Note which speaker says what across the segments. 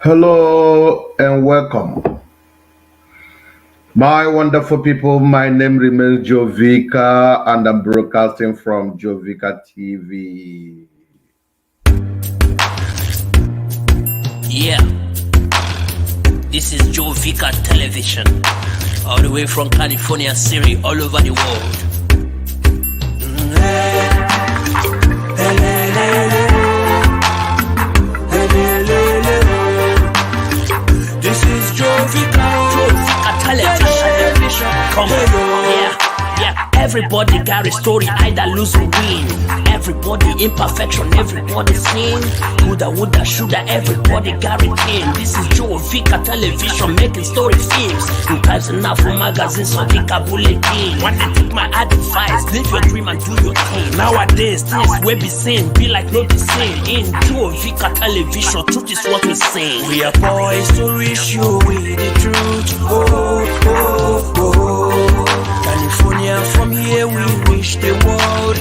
Speaker 1: Hello and welcome. My wonderful people, my name remains Jovica and I'm broadcasting from Jovica TV.
Speaker 2: Yeah, this is Joe Vicar Television, all the way from California City, all over the world. This is Joe Vicar Television. Come on, yeah. Everybody got a story, either lose or win. Everybody imperfection, everybody sin. Woulda, shoulda, everybody got it in. This is Joe Vicar Television, making story films. You guys enough for magazines, so Vicar bulletin. When they take my advice, live your dream and do your thing. Nowadays, things we be seen, be like no be seen. In Joe Vicar Television, truth is what we sing. We are boys to reach you with the truth. California, from here we reach the world.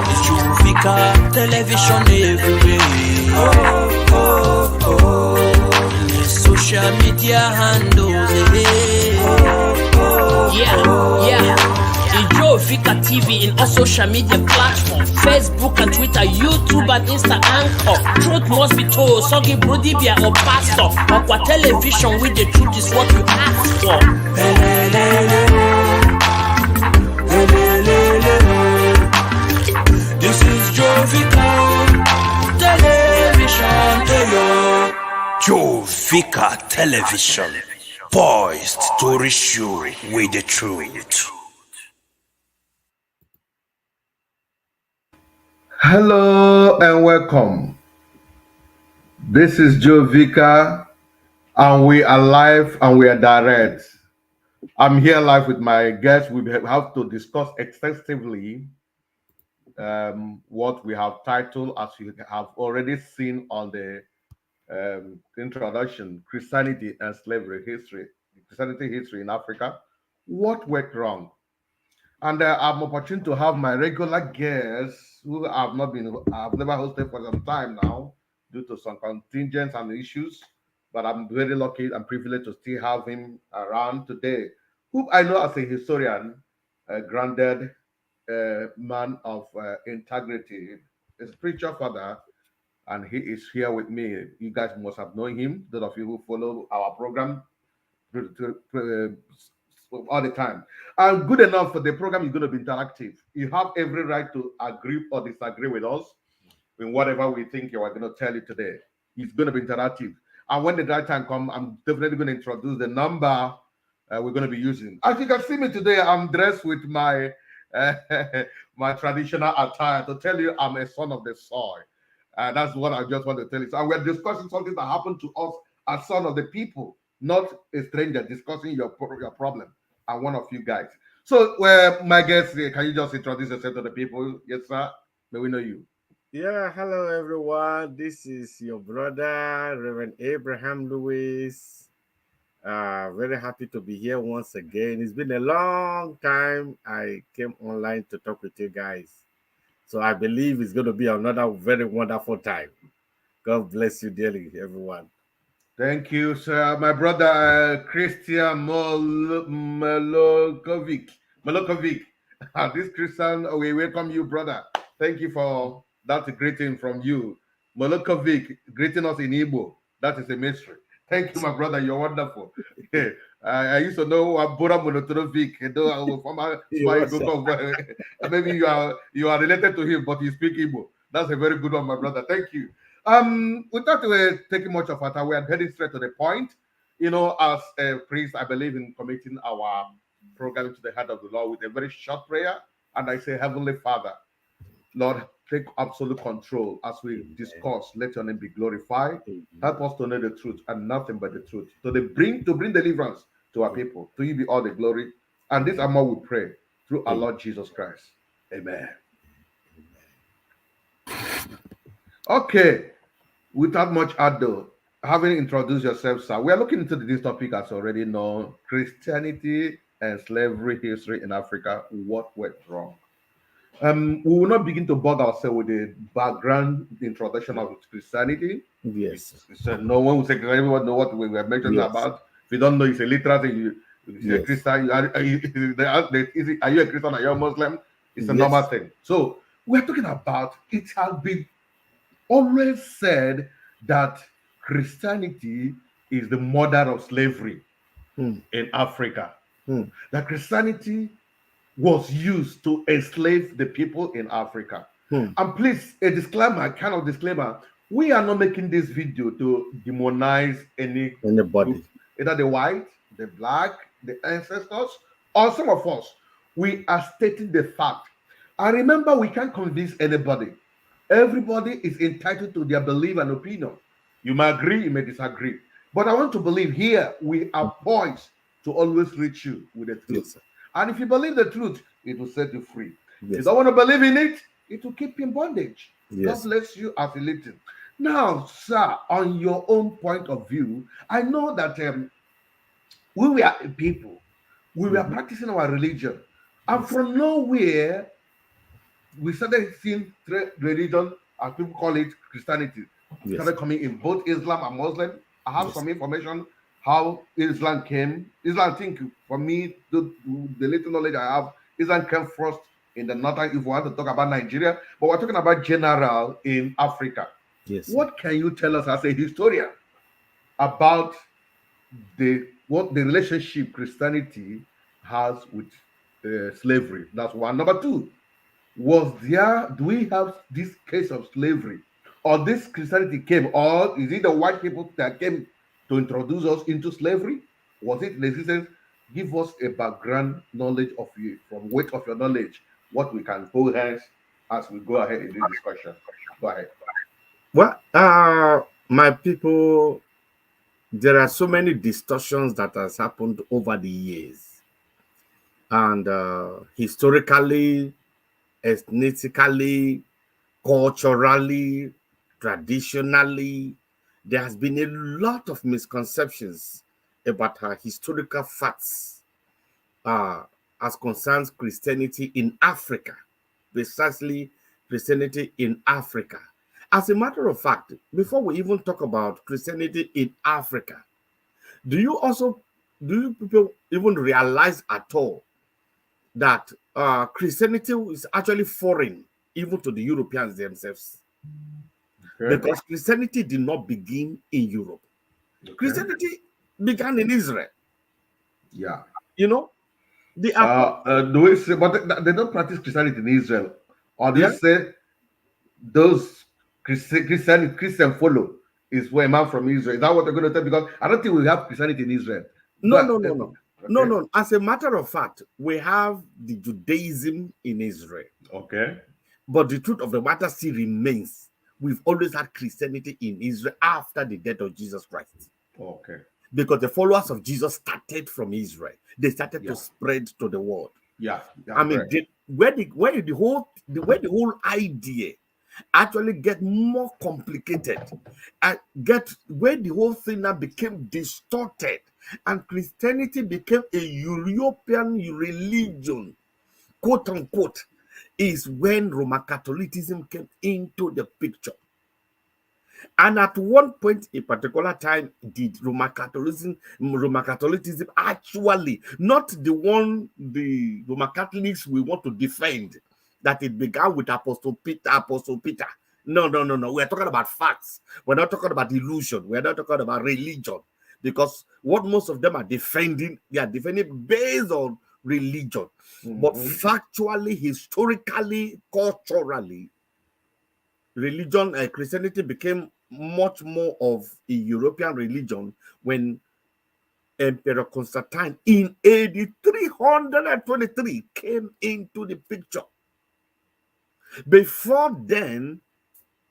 Speaker 2: It's Joe Vicar Television everywhere. The social media handles. It's Joe Vicar TV in all social media platforms: Facebook and Twitter, YouTube and Insta Anchor. Truth must be told, Sogi Brodibia or Pastor. Aqua Television with the truth is what you ask for. This is Joe Vicar Television. Joe Vicar Television, poised to reach you with the truth.
Speaker 1: Hello and welcome. This is Joe Vicar and we are live and we are direct. I'm here live with my guests. We have to discuss extensively what we have titled, as you have already seen on the introduction, Christianity and Slavery History, Christianity History in Africa, what went wrong. And I'm opportune to have my regular guests who I've never hosted for some time now due to some contingents and issues. But I'm very lucky and privileged to still have him around today, who I know as a historian, a grounded man of integrity, a spiritual father, and he is here with me. You guys must have known him, those of you who follow our program all the time. And good enough for the program is going to be interactive. You have every right to agree or disagree with us in whatever we think you are going to tell you today. It's going to be interactive. And when the right time comes, I'm definitely going to introduce the number we're going to be using. As you can see me today, I'm dressed with my my traditional attire to tell you I'm a son of the soil. That's what I just want to tell you. So we're discussing something that happened to us as son of the people, not a stranger discussing your problem and one of you guys. So, my guest, can you just introduce yourself to the people? Yes, sir. May we know you?
Speaker 3: Yeah, hello everyone. This is your brother, Reverend Abraham Lewis. Very happy to be here once again. It's been a long time I came online to talk with you guys. So I believe it's going to be another very wonderful time. God bless you dearly, everyone.
Speaker 1: Thank you, sir. My brother, Christian Melokovic. Melokovic. This Christian, we welcome you, brother. Thank you for that greeting from you. Melokovic, greeting us in Igbo. That is a mystery. Thank you, my brother. You're wonderful. I used to know Bora Monotrovic. Maybe you are related to him, but you speak Igbo. That's a very good one, my brother. Thank you. Without taking much of our time, we are heading straight to the point. As a priest, I believe in committing our program to the hand of the Lord with a very short prayer. And I say, Heavenly Father, Lord, take absolute control as we discuss. Let your name be glorified. Help us to know the truth and nothing but the truth. Bring deliverance to our people. To you be all the glory. And this and more we pray through our Lord Jesus Christ. Amen. Okay. Without much ado, having introduced yourself, sir, we are looking into this topic as already known: Christianity and slavery history in Africa. What went wrong? We will not begin to bug ourselves with the background introduction of Christianity.
Speaker 3: Yes.
Speaker 1: So no one will say everyone know what we were mentioning
Speaker 3: Yes.
Speaker 1: about. If you don't know, it's a literal thing. You're a
Speaker 3: Yes.
Speaker 1: Christian. Are you a Christian? Are you a Muslim? It's a
Speaker 3: Yes.
Speaker 1: normal thing. So we're talking about it has been always said that Christianity is the mother of slavery
Speaker 3: Hmm.
Speaker 1: in Africa.
Speaker 3: Hmm.
Speaker 1: That Christianity was used to enslave the people in Africa.
Speaker 3: Hmm.
Speaker 1: And please, a disclaimer, kind of disclaimer, we are not making this video to demonize any
Speaker 3: Anybody.
Speaker 1: group, either the white, the black, the ancestors, or some of us. We are stating the fact. And remember, we can't convince anybody. Everybody is entitled to their belief and opinion. You may agree, you may disagree. But I want to believe here we are poised to always reach you with the truth.
Speaker 3: Yes, sir.
Speaker 1: And if you believe the truth, it will set you free. If you
Speaker 3: Yes.
Speaker 1: don't want to believe in it, it will keep you in bondage.
Speaker 3: Yes.
Speaker 1: God bless you as a little. Now, sir, on your own point of view, I know that we were a people, we were
Speaker 3: Mhm.
Speaker 1: practicing our religion, and
Speaker 3: Yes.
Speaker 1: from nowhere, we started seeing religion, as people call it, Christianity,
Speaker 3: Yes.
Speaker 1: started coming in both Islam and Muslim. I have
Speaker 3: Yes.
Speaker 1: some information how Islam came. Islam, I think, for me, the little knowledge I have, Islam came first in the northern. If we want to talk about Nigeria, but we're talking about general in Africa.
Speaker 3: Yes.
Speaker 1: What can you tell us as a historian about what the relationship Christianity has with slavery? That's one. Number two, do we have this case of slavery, or this Christianity came, or is it the white people that came to introduce us into slavery? Was it in existence? Give us a background knowledge of you, from weight of your knowledge, what we can hold hands as we go ahead in this discussion. Go ahead.
Speaker 3: Well, my people, there are so many distortions that has happened over the years, and historically, ethnically, culturally, traditionally, there has been a lot of misconceptions about our historical facts as concerns Christianity in Africa, precisely Christianity in Africa. As a matter of fact, before we even talk about Christianity in Africa, do you people even realize at all that Christianity is actually foreign even to the Europeans themselves?
Speaker 1: Okay.
Speaker 3: Because Christianity did not begin in Europe.
Speaker 1: Okay.
Speaker 3: Christianity began in Israel.
Speaker 1: Yeah.
Speaker 3: You know,
Speaker 1: Do we say, but they don't practice Christianity in Israel, or do you
Speaker 3: yeah.
Speaker 1: say those Christian follow is where a man from Israel? Is that what they're going to tell? Because I don't think we have Christianity in Israel.
Speaker 3: No,
Speaker 1: But
Speaker 3: no, no, no.
Speaker 1: okay.
Speaker 3: No, no. As a matter of fact, we have the Judaism in Israel.
Speaker 1: Okay.
Speaker 3: But the truth of the matter still remains. We've always had Christianity in Israel after the death of Jesus Christ.
Speaker 1: Okay.
Speaker 3: Because the followers of Jesus started from Israel. They started
Speaker 1: Yeah.
Speaker 3: to spread to the world.
Speaker 1: Yeah.
Speaker 3: I mean, where the whole idea actually get more complicated and where the whole thing now became distorted and Christianity became a European religion, quote unquote, is when Roman Catholicism came into the picture. And at one point, a particular time, did Roman Catholicism actually, not the Roman Catholics we want to defend, that it began with Apostle Peter. No. We're talking about facts. We're not talking about illusion. We're not talking about religion. Because what most of them are defending, they are defending based on religion. But factually, historically, culturally, Christianity became much more of a European religion when Emperor Constantine in AD 323 came into the picture. Before then,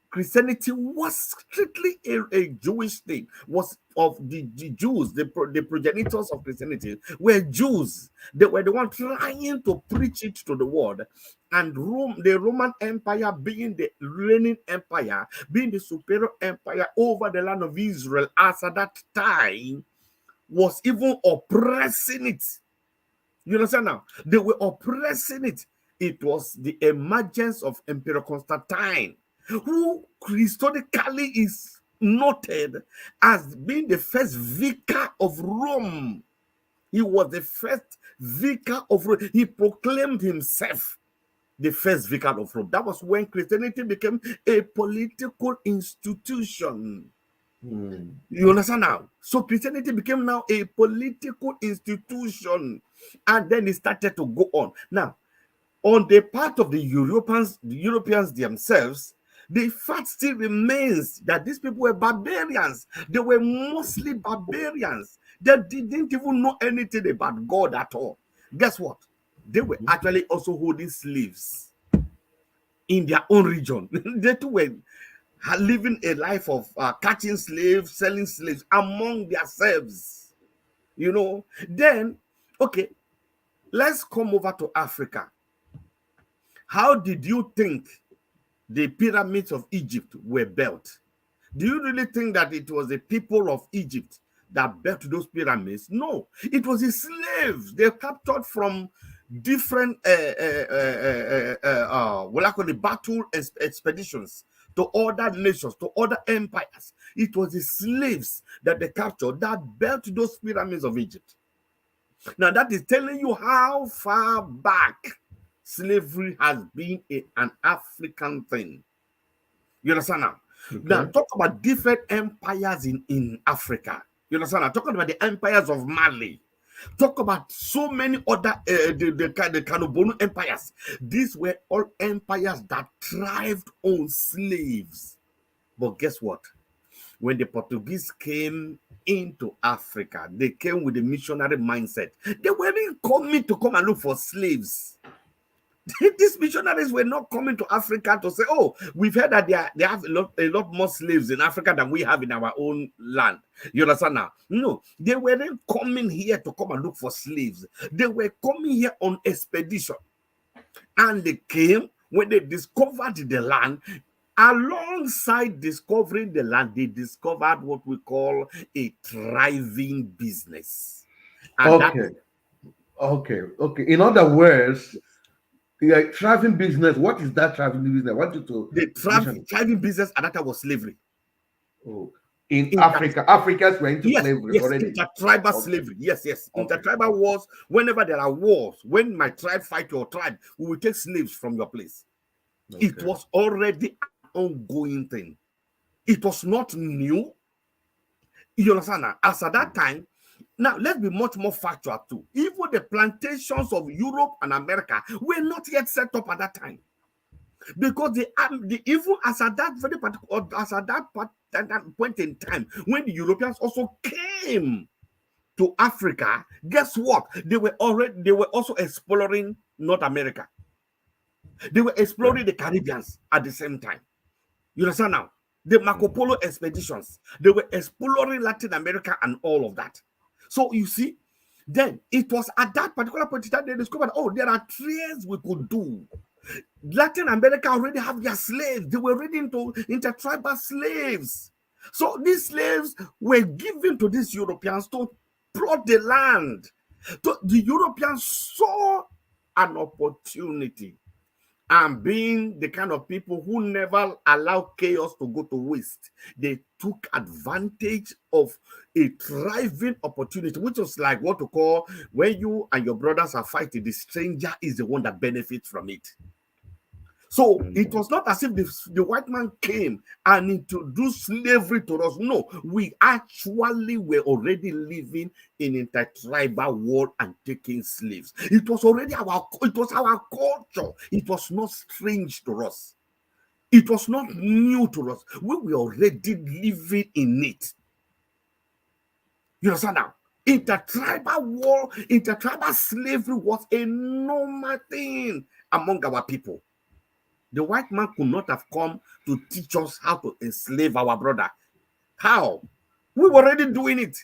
Speaker 3: Christianity was strictly a Jewish thing, was of the Jews, the progenitors of Christianity were Jews. They were the ones trying to preach it to the world. And the Roman Empire being the reigning empire, being the superior empire over the land of Israel, as at that time, was even oppressing it. You understand now? They were oppressing it. it was the emergence of Emperor Constantine, who historically is noted as being the first vicar of Rome. He was the first vicar of Rome. He proclaimed himself the first vicar of Rome. That was when Christianity became a political institution. You understand now? So Christianity became now a political institution, and then it started to go on. Now, on the part of the Europeans themselves, the fact still remains that these people were barbarians. They were mostly barbarians. They didn't even know anything about God at all. Guess what? They were actually also holding slaves in their own region. They too were living a life of catching slaves, selling slaves among themselves. You know, then, okay, let's come over to Africa. How did you think the pyramids of Egypt were built? Do you really think that it was the people of Egypt that built those pyramids? No, it was the slaves they captured from different what I call the battle expeditions to other nations, to other empires. It was the slaves that they captured that built those pyramids of Egypt. Now that is telling you how far back slavery has been an African thing. You understand now? Okay. Now talk about different empires in Africa. You understand now? Talking about the empires of Mali. Talk about so many other the Canobono empires. These were all empires that thrived on slaves. But guess what? When the Portuguese came into Africa, they came with a missionary mindset. They weren't coming to come and look for slaves. These missionaries were not coming to Africa to say, oh, we've heard that they have a lot more slaves in Africa than we have in our own land. You understand now? No, they weren't coming here to come and look for slaves. They were coming here on expedition. And they came, when they discovered the land, alongside discovering the land, they discovered what we call a thriving business. And
Speaker 1: okay. In other words, the thriving business. What is that thriving business? I want you to.
Speaker 3: The thriving business at that time was slavery.
Speaker 1: Oh, in Africa, Africans were into slavery already.
Speaker 3: Intertribal slavery. Yes. Intertribal wars. Whenever there are wars, when my tribe fight your tribe, we will take slaves from your place. It was already an ongoing thing. It was not new. You understand now? As at that time. Now, let's be much more factual too. Even the plantations of Europe and America were not yet set up at that time. Because even as at that very particular, that point in time, when the Europeans also came to Africa, guess what? They were also exploring North America. They were exploring the Caribbeans at the same time. You understand now? The Marco Polo expeditions, they were exploring Latin America and all of that. So you see, then it was at that particular point in time they discovered, oh, there are trades we could do. Latin America already have their slaves. They were ready into intertribal slaves. So these slaves were given to these Europeans to plot the land. So the Europeans saw an opportunity. And being the kind of people who never allow chaos to go to waste, they took advantage of a thriving opportunity, which was like what to call when you and your brothers are fighting, the stranger is the one that benefits from it. So it was not as if the white man came and introduced slavery to us. No, we actually were already living in intertribal war and taking slaves. It was already our culture. It was not strange to us. It was not new to us. We were already living in it. You understand now? Intertribal war, intertribal slavery was a normal thing among our people. The white man could not have come to teach us how to enslave our brother. How? We were already doing it.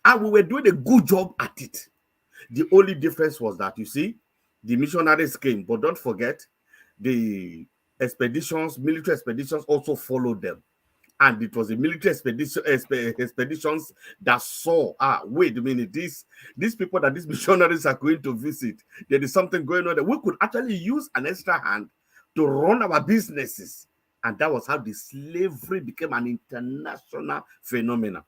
Speaker 3: And we were doing a good job at it. The only difference was that, you see, the missionaries came. But don't forget, the expeditions, military expeditions also followed them. and it was a military expeditions that saw, wait a minute, these people that these missionaries are going to visit, there is something going on that we could actually use an extra hand to run our businesses. And that was how the slavery became an international phenomenon.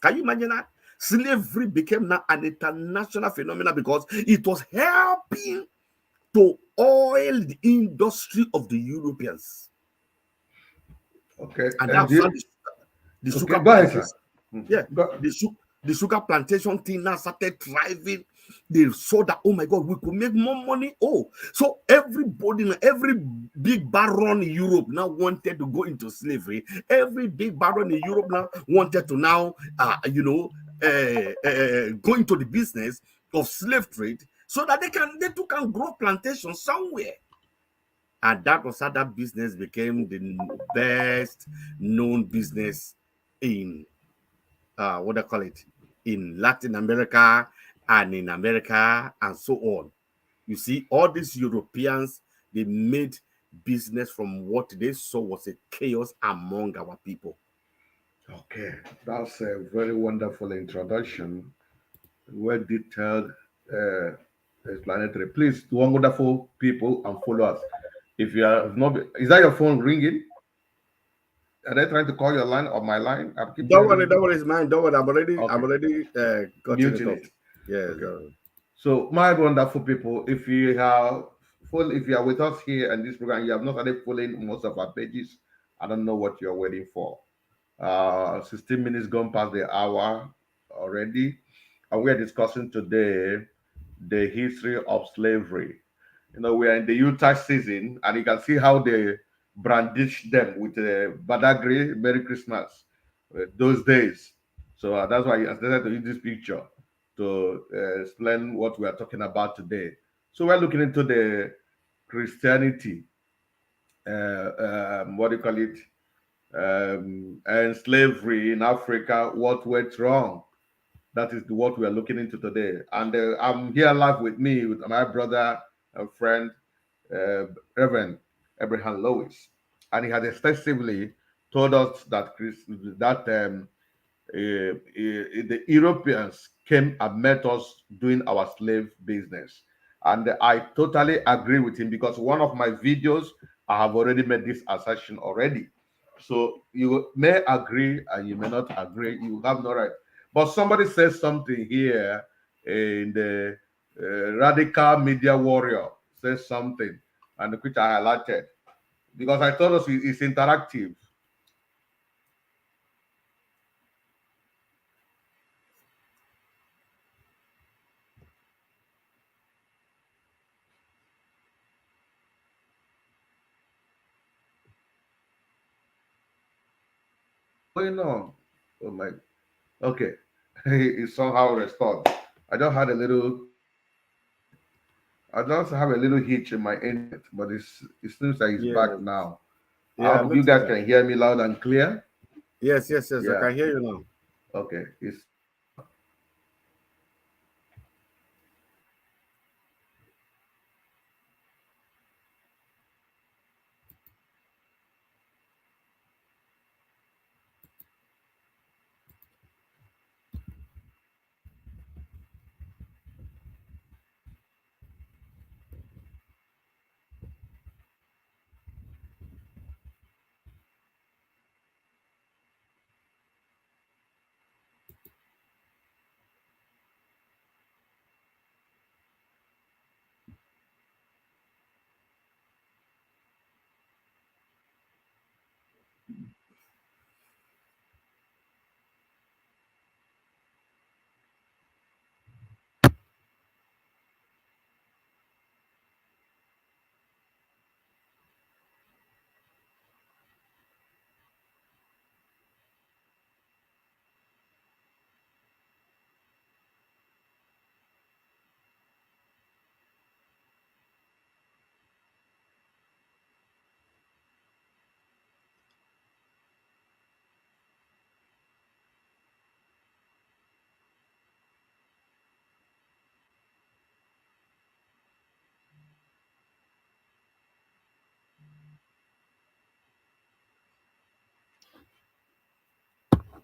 Speaker 3: Can you imagine that? Slavery became now an international phenomenon because it was helping to oil the industry of the Europeans.
Speaker 1: Okay.
Speaker 3: And
Speaker 1: And
Speaker 3: that's how
Speaker 1: you,
Speaker 3: the
Speaker 1: okay,
Speaker 3: sugar
Speaker 1: go ahead, sir.
Speaker 3: plantation, yeah,
Speaker 1: Go,
Speaker 3: the sugar plantation thing now started thriving. They saw that, oh my God, we could make more money. Oh, so everybody, every big baron in Europe now wanted to go into slavery. Every big baron in Europe now wanted to now, go into the business of slave trade so that they too can grow plantations somewhere. And that was how that business became the best known business in what do I call it, in Latin America and in America and so on. You see, all these Europeans, they made business from what they saw was a chaos among our people.
Speaker 1: okay, that's a very wonderful introduction, well detailed, uh, explanatory. Please, one wonderful people and follow us. If you are not, is that your phone ringing? Are they trying to call your line or my line? I keep hearing
Speaker 3: Don't worry, it's mine. Don't worry, I'm
Speaker 1: okay,
Speaker 3: already cutting it
Speaker 1: muting
Speaker 3: off.
Speaker 1: it.
Speaker 3: Yes.
Speaker 1: Okay. So, my wonderful people, if you are with us here in this program, you have not started following most of our pages. I don't know what you're waiting for. 16 minutes gone past the hour already, and we are discussing today the history of slavery. You know, we are in the Utah season, and you can see how they brandish them with Badagry, Merry Christmas, those days. So that's why I started to use this picture to explain what we are talking about today. So we're looking into the Christianity, what do you call it, and slavery in Africa, what went wrong. That is what we are looking into today. And I'm here live with me, with my brother and friend, Reverend Abraham Lewis. And he has extensively told us that the Europeans came and met us doing our slave business. And I totally agree with him because one of my videos, I have already made this assertion already. So you may agree and you may not agree. You have no right. But somebody says something here in the radical media warrior says something, and which I highlighted because I thought it's interactive. Going on. Oh my. Okay. He somehow restored. I just had a little. I just have a little hitch in my internet, but it seems like it's back
Speaker 3: Yes.
Speaker 1: now. I
Speaker 3: Yeah, I
Speaker 1: hope you
Speaker 3: noticed
Speaker 1: guys
Speaker 3: that.
Speaker 1: can hear me loud and clear.
Speaker 3: Yes. I
Speaker 1: Yeah.
Speaker 3: can hear you now.
Speaker 1: Okay. It's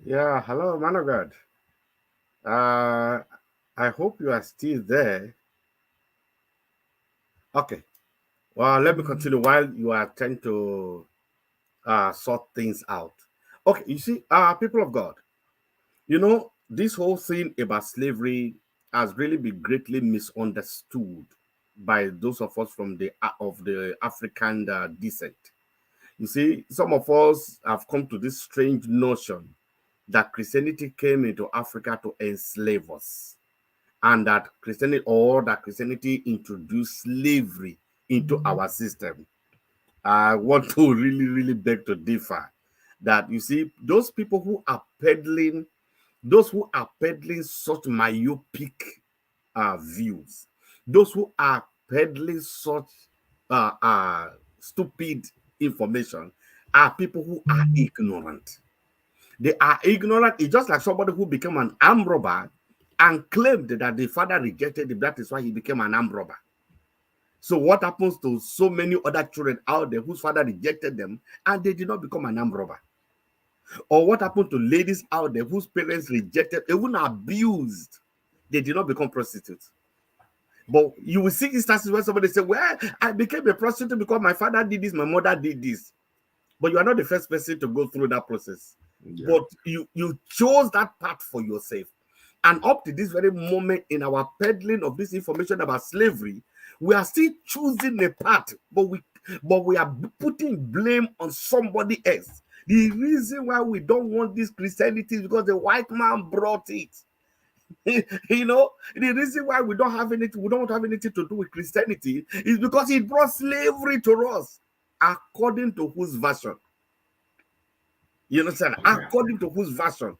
Speaker 3: Yeah, hello, man of God. Uh, I hope you are still there. Okay. Well, let me continue while you are trying to sort things out. Okay, you see, people of God, this whole thing about slavery has really been greatly misunderstood by those of us from the African descent. You see, some of us have come to this strange notion that Christianity came into Africa to enslave us, and that Christianity introduced slavery into our system. I want to really, really beg to differ. That you see, those who are peddling such myopic views, those who are peddling such stupid information, are people who are ignorant. They are ignorant. It's just like somebody who became an armed robber and claimed that the father rejected him. That is why he became an armed robber. So what happens to so many other children out there whose father rejected them and they did not become an armed robber? Or what happened to ladies out there whose parents rejected, even abused, they did not become prostitutes? But you will see instances where somebody say, well, I became a prostitute because my father did this, my mother did this. But you are not the first person to go through that process. Yeah. But you chose that path for yourself. And up to this very moment in our peddling of this information about slavery, we are still choosing a path, but we are putting blame on somebody else. The reason why we don't want this Christianity is because the white man brought it. The reason why we don't have anything to do with Christianity is because it brought slavery to us. According to whose version? You understand? According to whose version?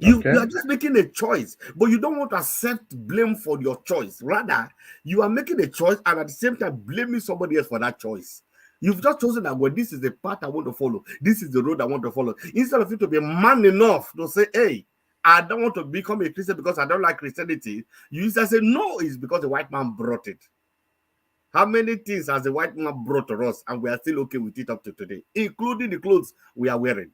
Speaker 3: You are just making a choice, but you don't want to accept blame for your choice. Rather, you are making a choice and at the same time blaming somebody else for that choice. You've just chosen that, well, this is the path I want to follow. This is the road I want to follow. Instead of you to be man enough to say, hey, I don't want to become a Christian because I don't like Christianity, you used to say, no, it's because the white man brought it. How many things has the white man brought to us and we are still okay with it up to today, including the clothes we are wearing?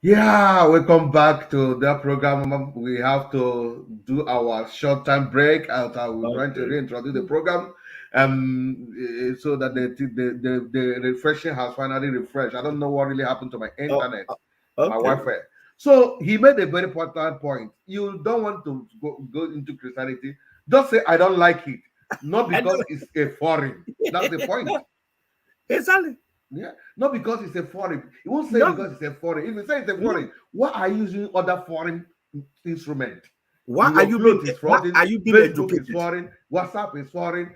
Speaker 1: Yeah, welcome back to the program. We have to do our short time break as we're trying to reintroduce the program, so that the refreshing has finally refreshed. I don't know what really happened to my internet, my Wi-Fi. So he made a very important point. You don't want to go into Christianity. Just say I don't like it, not because it's a foreign. That's the point.
Speaker 3: Exactly.
Speaker 1: Yeah, not because it's a foreign. He won't say because it's a foreign. If you say it's a foreign, why are you using other foreign instrument?
Speaker 3: Why are you being
Speaker 1: Facebook is foreign, WhatsApp is foreign,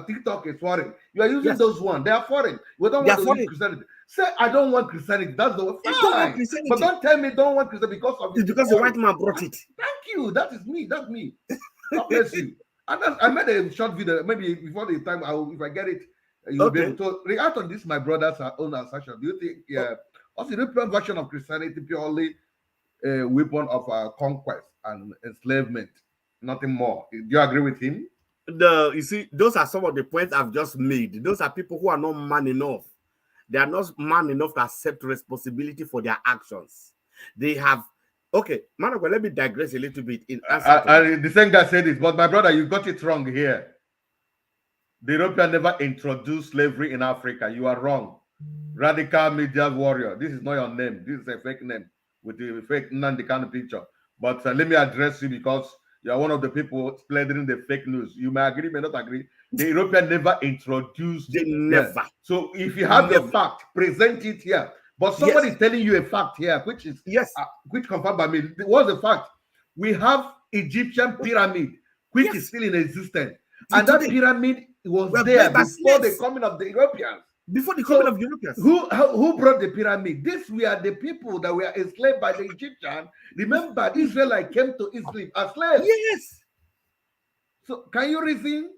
Speaker 1: TikTok is foreign. You are using those ones. They are foreign. We don't want to use Christianity. Say I don't want Christianity. That's the way. Fine. But don't tell me don't want Christianity because of
Speaker 3: it's because the white man brought it.
Speaker 1: Thank you. That is me. That's me. God bless you. And I made a short video. Maybe before the time, if I get it, you'll be able to react on this. My brother's own assertion. Do you think, what's the European version of Christianity purely a weapon of conquest and enslavement, nothing more? Do you agree with him?
Speaker 3: You see, those are some of the points I've just made. Those are people who are not man enough. They are not man enough to accept responsibility for their actions. They have. Okay, Manago, let me digress a little bit in answer.
Speaker 1: The same guy said this, but my brother, you got it wrong here. The European never introduced slavery in Africa. You are wrong. Radical media warrior. This is not your name. This is a fake name with the fake Nnamdi Kanu picture. But let me address you because you are one of the people spreading the fake news. You may agree, may not agree. The European never introduced.
Speaker 3: They never.
Speaker 1: Yeah. So if you have a fact, present it here. But somebody is telling you a fact here, which is which confirmed by me. What's the fact? We have Egyptian pyramid, which is still in existence, and that pyramid was there before the coming of the Europeans.
Speaker 3: Before the coming of Europeans.
Speaker 1: Who brought the pyramid? These were the people that were enslaved by the Egyptians. Remember, the Israelites came to Israel as slaves.
Speaker 3: Yes.
Speaker 1: So can you reason?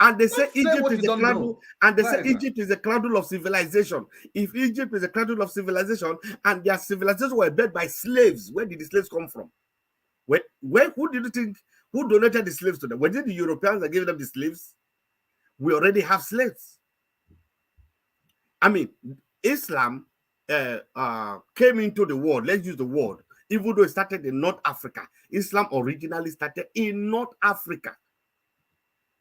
Speaker 3: And they say
Speaker 1: Don't say
Speaker 3: Egypt
Speaker 1: what
Speaker 3: is
Speaker 1: you
Speaker 3: a
Speaker 1: don't
Speaker 3: cradle,
Speaker 1: know.
Speaker 3: and they say
Speaker 1: Right.
Speaker 3: Egypt is a cradle of civilization. If Egypt is a cradle of civilization, and their civilization were built by slaves, where did the slaves come from? Where who did you think who donated the slaves to them? Were it the Europeans that gave them the slaves? We already have slaves. I mean, Islam came into the world. Let's use the word, even though it started in North Africa. Islam originally started in North Africa.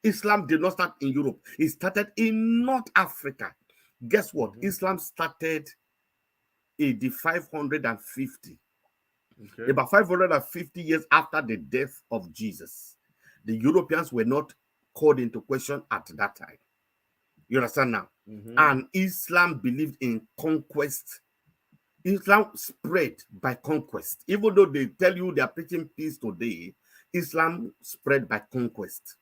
Speaker 3: Islam did not start in Europe. It started in North Africa. Guess what? Islam started AD 550.
Speaker 1: Okay.
Speaker 3: About 550 years after the death of Jesus. The Europeans were not called into question at that time. You understand now? And Islam believed in conquest. Islam spread by conquest. Even though they tell you they are preaching peace today, Islam spread by conquest.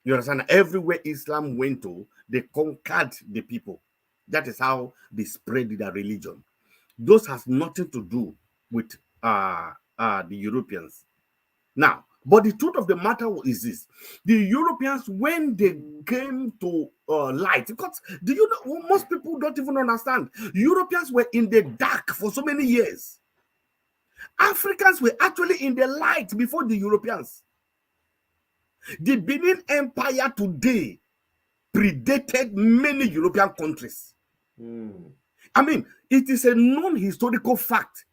Speaker 3: You understand? Everywhere Islam went to, they conquered the people. That is how they spread their religion. Those has nothing to do with the Europeans. Now, but the truth of the matter is this: the Europeans, when they came to light, because do you know, most people don't even understand, Europeans were in the dark for so many years. Africans were actually in the light before the Europeans. The Benin Empire today predated many European countries. I mean, it is a known historical fact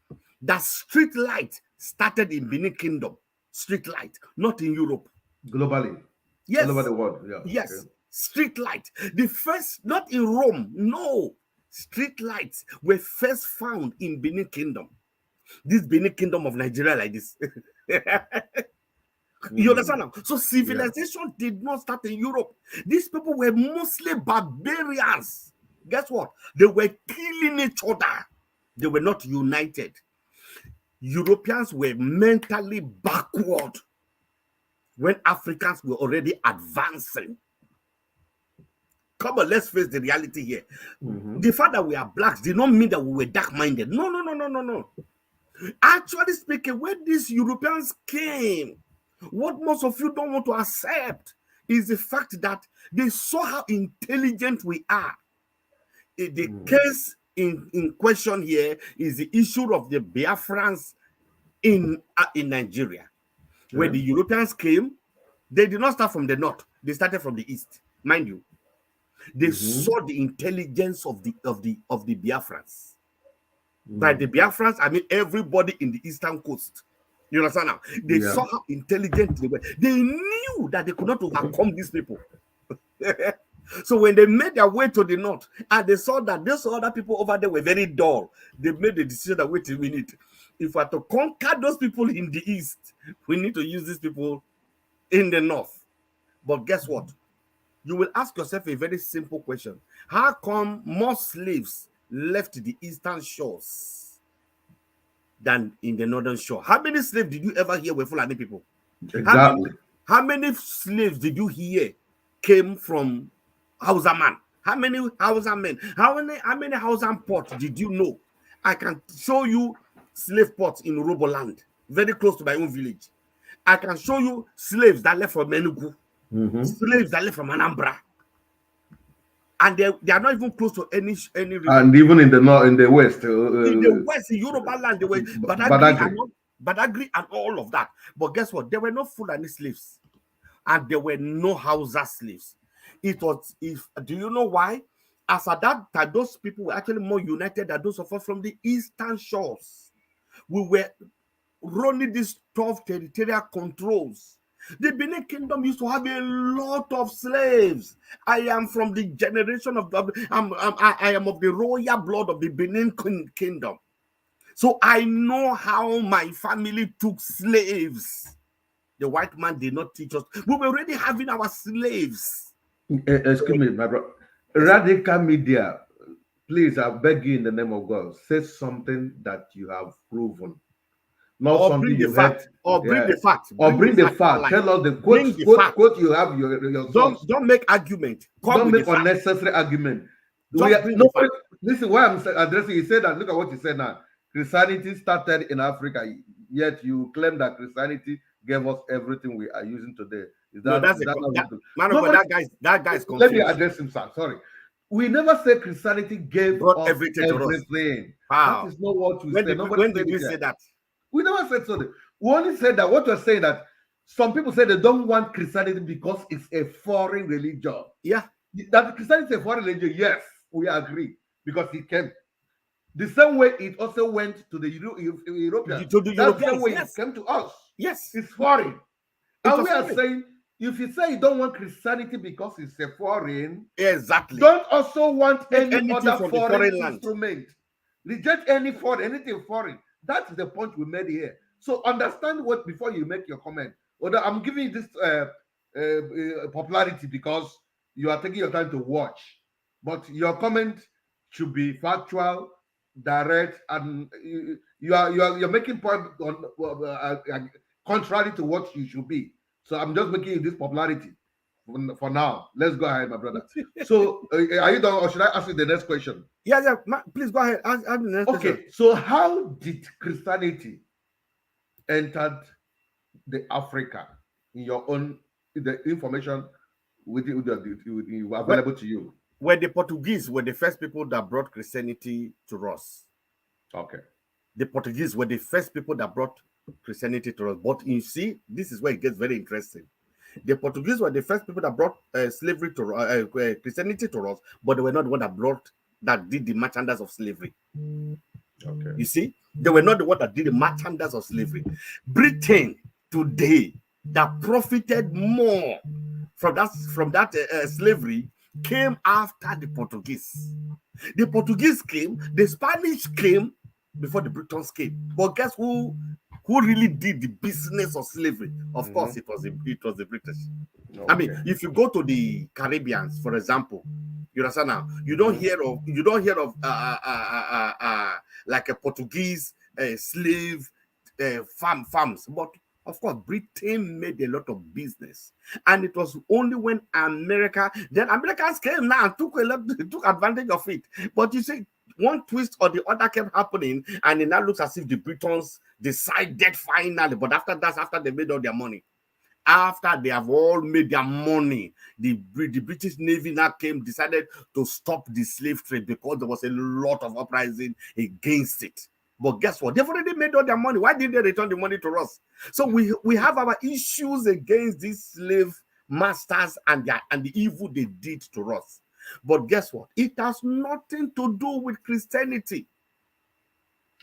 Speaker 3: that street light started in Benin Kingdom. Street light, not in Europe.
Speaker 1: Globally.
Speaker 3: Yes.
Speaker 1: All over the world. Yeah.
Speaker 3: Yes.
Speaker 1: Okay.
Speaker 3: Street light. The first, not in Rome. No. Street lights were first found in Benin Kingdom. This Benin Kingdom of Nigeria like this. You understand now? So civilization did not start in Europe. These people were mostly barbarians. Guess what? They were killing each other. They were not united. Europeans were mentally backward when Africans were already advancing. Come on, let's face the reality here. The fact that we are blacks did not mean that we were dark-minded. No. Actually speaking, when these Europeans came, what most of you don't want to accept is the fact that they saw how intelligent we are. The case in question here is the issue of the Biafrans in Nigeria. When the Europeans came, they did not start from the north. They started from the east, mind you. They saw the intelligence of the Biafrans. By the Biafrans, I mean everybody in the eastern coast. You understand now? They saw how intelligent they were. They knew that they could not overcome these people. So when they made their way to the north and they saw that those other people over there were very dull, they made the decision that, wait a minute, if we are to conquer those people in the east, we need to use these people in the north. But guess what? You will ask yourself a very simple question. How come more slaves left the eastern shores than in the northern shore? How many slaves did you ever hear were Fulani people?
Speaker 1: Exactly.
Speaker 3: How many slaves did you hear came from Hausa man? How many Hausa men? How many Hausa ports did you know? I can show you slave ports in Roboland, very close to my own village. I can show you slaves that left from Enugu, slaves that left from Anambra, and they are not even close to any river.
Speaker 1: And even in the north, in the west,
Speaker 3: in the west, in Yoruba land, they were Badagry and all of that. But guess what? There were no Fulani slaves, and there were no Hausa slaves. It was, do you know why? As at that time, those people were actually more united than those of us from the eastern shores. We were running these tough territorial controls. The Benin Kingdom used to have a lot of slaves. I am from the generation of I am of the royal blood of the Benin Kingdom. So I know how my family took slaves. The white man did not teach us. We were already having our slaves.
Speaker 1: Excuse me, my brother. Radical media, please, I beg you in the name of God, say something that you have proven. Not
Speaker 3: or
Speaker 1: something
Speaker 3: bring the
Speaker 1: you
Speaker 3: fact,
Speaker 1: heard,
Speaker 3: or bring the fact,
Speaker 1: or bring the fact. Tell us the quote you have your source.
Speaker 3: Don't make argument.
Speaker 1: Don't make unnecessary argument. Listen, why I'm addressing, you said that, look at what you said now. Christianity started in Africa, yet you claim that Christianity gave us everything we are using today. Is
Speaker 3: No,
Speaker 1: that,
Speaker 3: that's
Speaker 1: is that how
Speaker 3: that,
Speaker 1: it-
Speaker 3: man of God,
Speaker 1: Nobody,
Speaker 3: that guy is
Speaker 1: let me
Speaker 3: confused.
Speaker 1: address him, sir. Sorry. We never say Christianity gave
Speaker 3: Brought
Speaker 1: us
Speaker 3: everything to us.
Speaker 1: everything. That
Speaker 3: Wow.
Speaker 1: is not what we
Speaker 3: When
Speaker 1: say.
Speaker 3: did
Speaker 1: Nobody said
Speaker 3: we
Speaker 1: it
Speaker 3: say
Speaker 1: here.
Speaker 3: that?
Speaker 1: We never said so. We only said that what you're saying that some people say they don't want Christianity because it's a foreign religion.
Speaker 3: Yeah.
Speaker 1: That Christianity is a foreign religion, yes, we agree, because it came. The same way it also went to the Europeans.
Speaker 3: To the
Speaker 1: That's the
Speaker 3: Europeans,
Speaker 1: way
Speaker 3: yes.
Speaker 1: it came to us.
Speaker 3: Yes.
Speaker 1: It's foreign.
Speaker 3: It
Speaker 1: And
Speaker 3: was
Speaker 1: we are
Speaker 3: foreign.
Speaker 1: saying, if you say you don't want Christianity because it's a foreign,
Speaker 3: Exactly.
Speaker 1: don't also want
Speaker 3: Take
Speaker 1: any
Speaker 3: anything
Speaker 1: other
Speaker 3: from the
Speaker 1: foreign
Speaker 3: foreign land.
Speaker 1: instrument. Reject anything foreign. That's the point we made here. So understand what before you make your comment. Although I'm giving you this popularity because you are taking your time to watch, but your comment should be factual, direct, and you're making point on contrary to what you should be. So I'm just making this popularity for now. Let's go ahead, my brother. So are you done, or should I ask you the next question?
Speaker 3: Yeah. Please go ahead. Ask the next
Speaker 1: Okay.
Speaker 3: question.
Speaker 1: So how did Christianity entered the Africa in your own the information with available to you?
Speaker 3: Where the Portuguese were the first people that brought Christianity to us.
Speaker 1: Okay.
Speaker 3: The Portuguese were the first people that brought Christianity to us. But you see, this is where it gets very interesting. The Portuguese were the first people that brought slavery to Christianity to us, but they were not the one that did the merchandise of slavery.
Speaker 1: Okay.
Speaker 3: You see, they were not the one that did the merchandise of slavery. Britain today that profited more from that slavery came after the Portuguese. The Portuguese came, the Spanish came before the Britons came. But guess who really did the business of slavery? Of course, it was the British.
Speaker 1: Okay.
Speaker 3: I mean, if you go to the Caribbeans, for example, you understand now, you don't hear of like a Portuguese slave farms, but of course, Britain made a lot of business, and it was only when Americans came now and took advantage of it. But you see, one twist or the other kept happening, and it now looks as if the Britons decided finally. But after they made all their money, after they have all made their money, the British Navy now decided to stop the slave trade because there was a lot of uprising against it. But guess what? They've already made all their money. Why didn't they return the money to us? So we have our issues against these slave masters and the evil they did to us. But guess what? It has nothing to do with Christianity.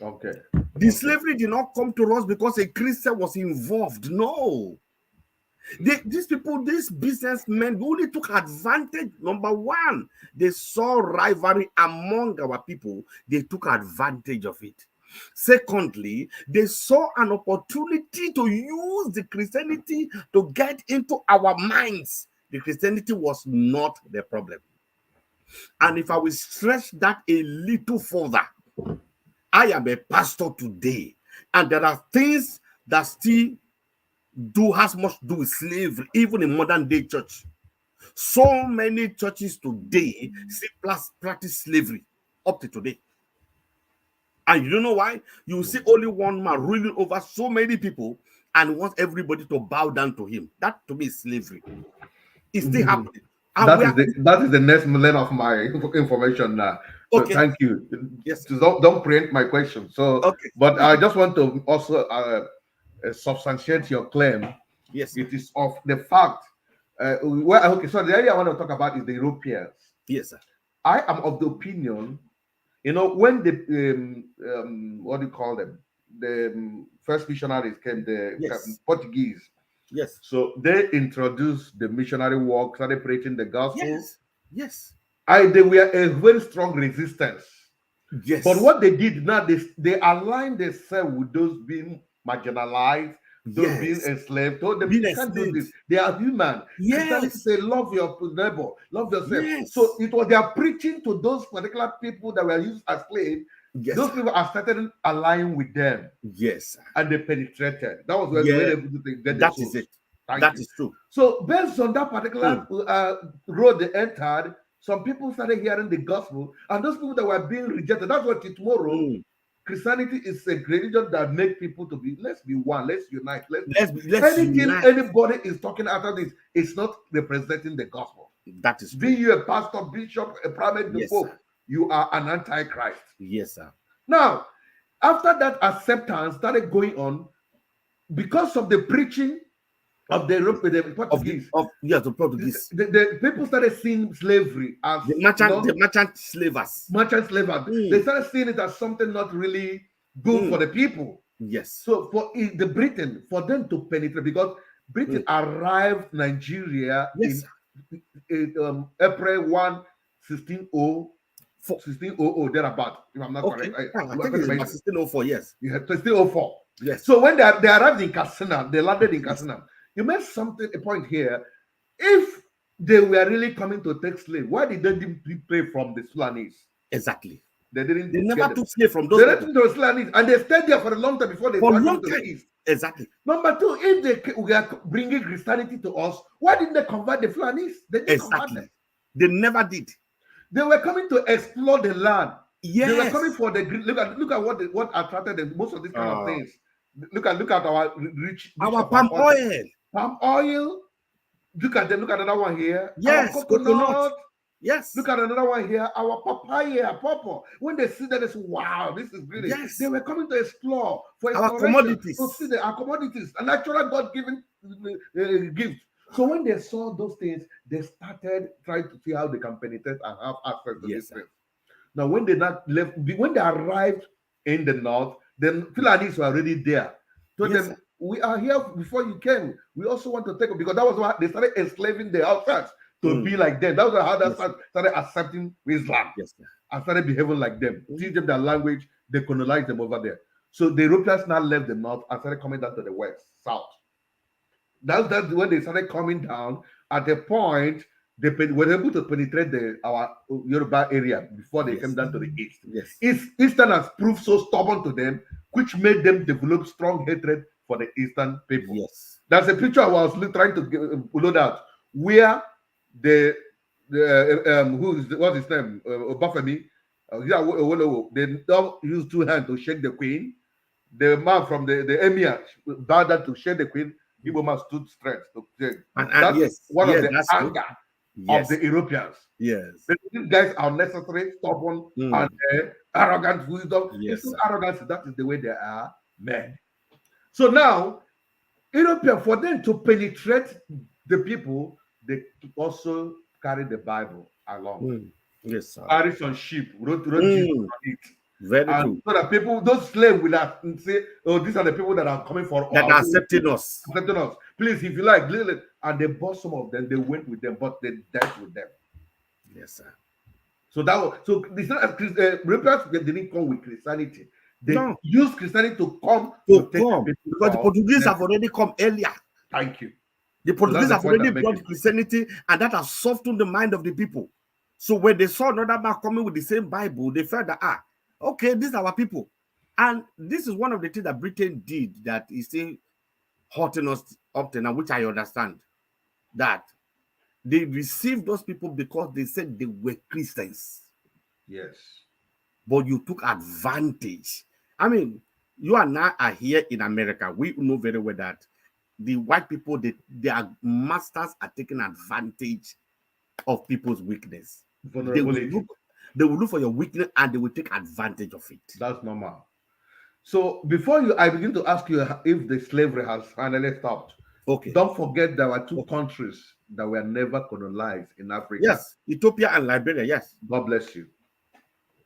Speaker 1: Okay.
Speaker 3: The slavery did not come to us because a Christian was involved. No. These businessmen, only took advantage. Number one, they saw rivalry among our people. They took advantage of it. Secondly, they saw an opportunity to use the Christianity to get into our minds. The Christianity was not the problem. And if I will stretch that a little further, I am a pastor today, and there are things that still has much to do with slavery, even in modern day church. So many churches today still practice slavery up to today. And you don't know why? You see only one man ruling over so many people and wants everybody to bow down to him. That to me is slavery. It's still happening.
Speaker 1: That is the next line of my information now. So
Speaker 3: Okay.
Speaker 1: Thank you.
Speaker 3: Yes.
Speaker 1: So don't preempt my question. So,
Speaker 3: okay.
Speaker 1: But I just want to also substantiate your claim.
Speaker 3: Yes.
Speaker 1: It is of the fact. Okay. So the area I want to talk about is the Europeans.
Speaker 3: Yes, sir.
Speaker 1: I am of the opinion, when the what do you call them? The first missionaries came, the Portuguese.
Speaker 3: Yes.
Speaker 1: So they introduced the missionary work, started preaching the gospel.
Speaker 3: Yes. Yes.
Speaker 1: They were a very strong resistance.
Speaker 3: Yes.
Speaker 1: But what they did now, they aligned themselves with those being marginalized, those being enslaved. Told them you can't do this. They are human.
Speaker 3: Yes.
Speaker 1: Say love your neighbor, love yourself.
Speaker 3: Yes.
Speaker 1: So it was their preaching to those particular people that were used as slaves.
Speaker 3: Yes.
Speaker 1: Those people are started aligning with them.
Speaker 3: Yes.
Speaker 1: And they penetrated. That was where they were able to get
Speaker 3: that is it. That is true.
Speaker 1: So based on that particular road they entered, some people started hearing the gospel, and those people that were being rejected, that's what tomorrow Christianity is a religion that make people to be, let's be one, let's unite,
Speaker 3: Let's
Speaker 1: anything
Speaker 3: unite.
Speaker 1: anybody is talking after this, it's not representing the gospel.
Speaker 3: That is
Speaker 1: Be
Speaker 3: true.
Speaker 1: you a pastor, bishop, a primate, the
Speaker 3: Yes,
Speaker 1: pope,
Speaker 3: sir.
Speaker 1: you are an antichrist.
Speaker 3: Yes, sir.
Speaker 1: Now, after that acceptance started going on, because of the preaching of the Portuguese,
Speaker 3: The Portuguese.
Speaker 1: the people started seeing slavery as
Speaker 3: The merchant slavers.
Speaker 1: merchant slavery. They started seeing it as something not really good for the people.
Speaker 3: Yes.
Speaker 1: So for the Britain, for them to penetrate, because Britain arrived Nigeria
Speaker 3: Yes,
Speaker 1: in April 1, 1600, thereabout, if I'm not correct.
Speaker 3: I think it's about 1604, yes.
Speaker 1: Yeah, 1604.
Speaker 3: Yes.
Speaker 1: So when they arrived in Katsina, they landed in Katsina. You made a point here. If they were really coming to take slave, why did they didn't pay from the Sudanese?
Speaker 3: Exactly.
Speaker 1: They didn't.
Speaker 3: They never took slave from those
Speaker 1: They
Speaker 3: people.
Speaker 1: didn't take the Sudanese, and they stayed there for a long time before they
Speaker 3: For a
Speaker 1: brought
Speaker 3: long
Speaker 1: them to
Speaker 3: time.
Speaker 1: the east.
Speaker 3: Exactly.
Speaker 1: Number two, if they were bringing Christianity to us, why didn't they convert the Fulanese? They didn't convert them.
Speaker 3: They never did.
Speaker 1: They were coming to explore the land.
Speaker 3: Yes.
Speaker 1: They were coming for the look at what attracted them. Most of these kind of things. Look at our rich
Speaker 3: Our palm oil.
Speaker 1: Palm oil. Look at them. Look at another one here.
Speaker 3: Yes,
Speaker 1: Our coconut.
Speaker 3: Yes.
Speaker 1: Look at another one here. Our papaya, pawpaw. When they see that, they say, "Wow, this is brilliant."
Speaker 3: Yes.
Speaker 1: They were coming to explore for
Speaker 3: Our commodities.
Speaker 1: to see our commodities, a natural God-given gift. So when they saw those things, they started trying to see how they can penetrate and have access to these things. Now, when they arrived in the north, then Fulanis were already there. Told them, we are here before you came. We also want to take it, because that was why they started enslaving the outsiders to be like them. That was how they started accepting Islam and started behaving like them. Teach them their language, they colonized them over there. So the Europeans now left the north and started coming down to the west, south. That's when they started coming down. At the point, they were able to penetrate our Yoruba area before they came down to the east. Easterners proved so stubborn to them, which made them develop strong hatred for the Eastern people. That's a picture I was trying to load out, where what's his name? Obafemi, they don't use two hands to shake the queen. The man from the emir bowed down to shake the queen. Igbo man stood straight to shake. That's one of the anger of the Europeans.
Speaker 3: Yes.
Speaker 1: These guys are necessary, stubborn, and arrogant wisdom. It's not arrogance, that is the way they are men. So now, European, for them to penetrate the people, they also carry the Bible along.
Speaker 3: Yes, sir.
Speaker 1: Carry some sheep, wrote Jesus on it.
Speaker 3: Very true.
Speaker 1: So that people, those slaves will say, "Oh, these are the people that are coming for
Speaker 3: that are accepting us.
Speaker 1: Please, if you like, and they bought some of them. They went with them, but they died with them.
Speaker 3: Yes, sir.
Speaker 1: So it's not Europeans didn't come with Christianity. They used Christianity to come
Speaker 3: because the Portuguese have already come earlier.
Speaker 1: Thank you.
Speaker 3: The Portuguese have already brought Christianity, and that has softened the mind of the people. So when they saw another man coming with the same Bible, they felt that okay, these are our people. And this is one of the things that Britain did that is still hurting us up to now, which I understand. That they received those people because they said they were Christians.
Speaker 1: Yes.
Speaker 3: But you took advantage. I mean, you and I are here in America. We know very well that the white people, their masters are taking advantage of people's weakness. They will look for your weakness and they will take advantage of it.
Speaker 1: That's normal. So before I begin to ask you if the slavery has finally stopped.
Speaker 3: Okay.
Speaker 1: Don't forget there were two countries that were never colonized in Africa.
Speaker 3: Yes, Ethiopia and Liberia. Yes.
Speaker 1: God bless you.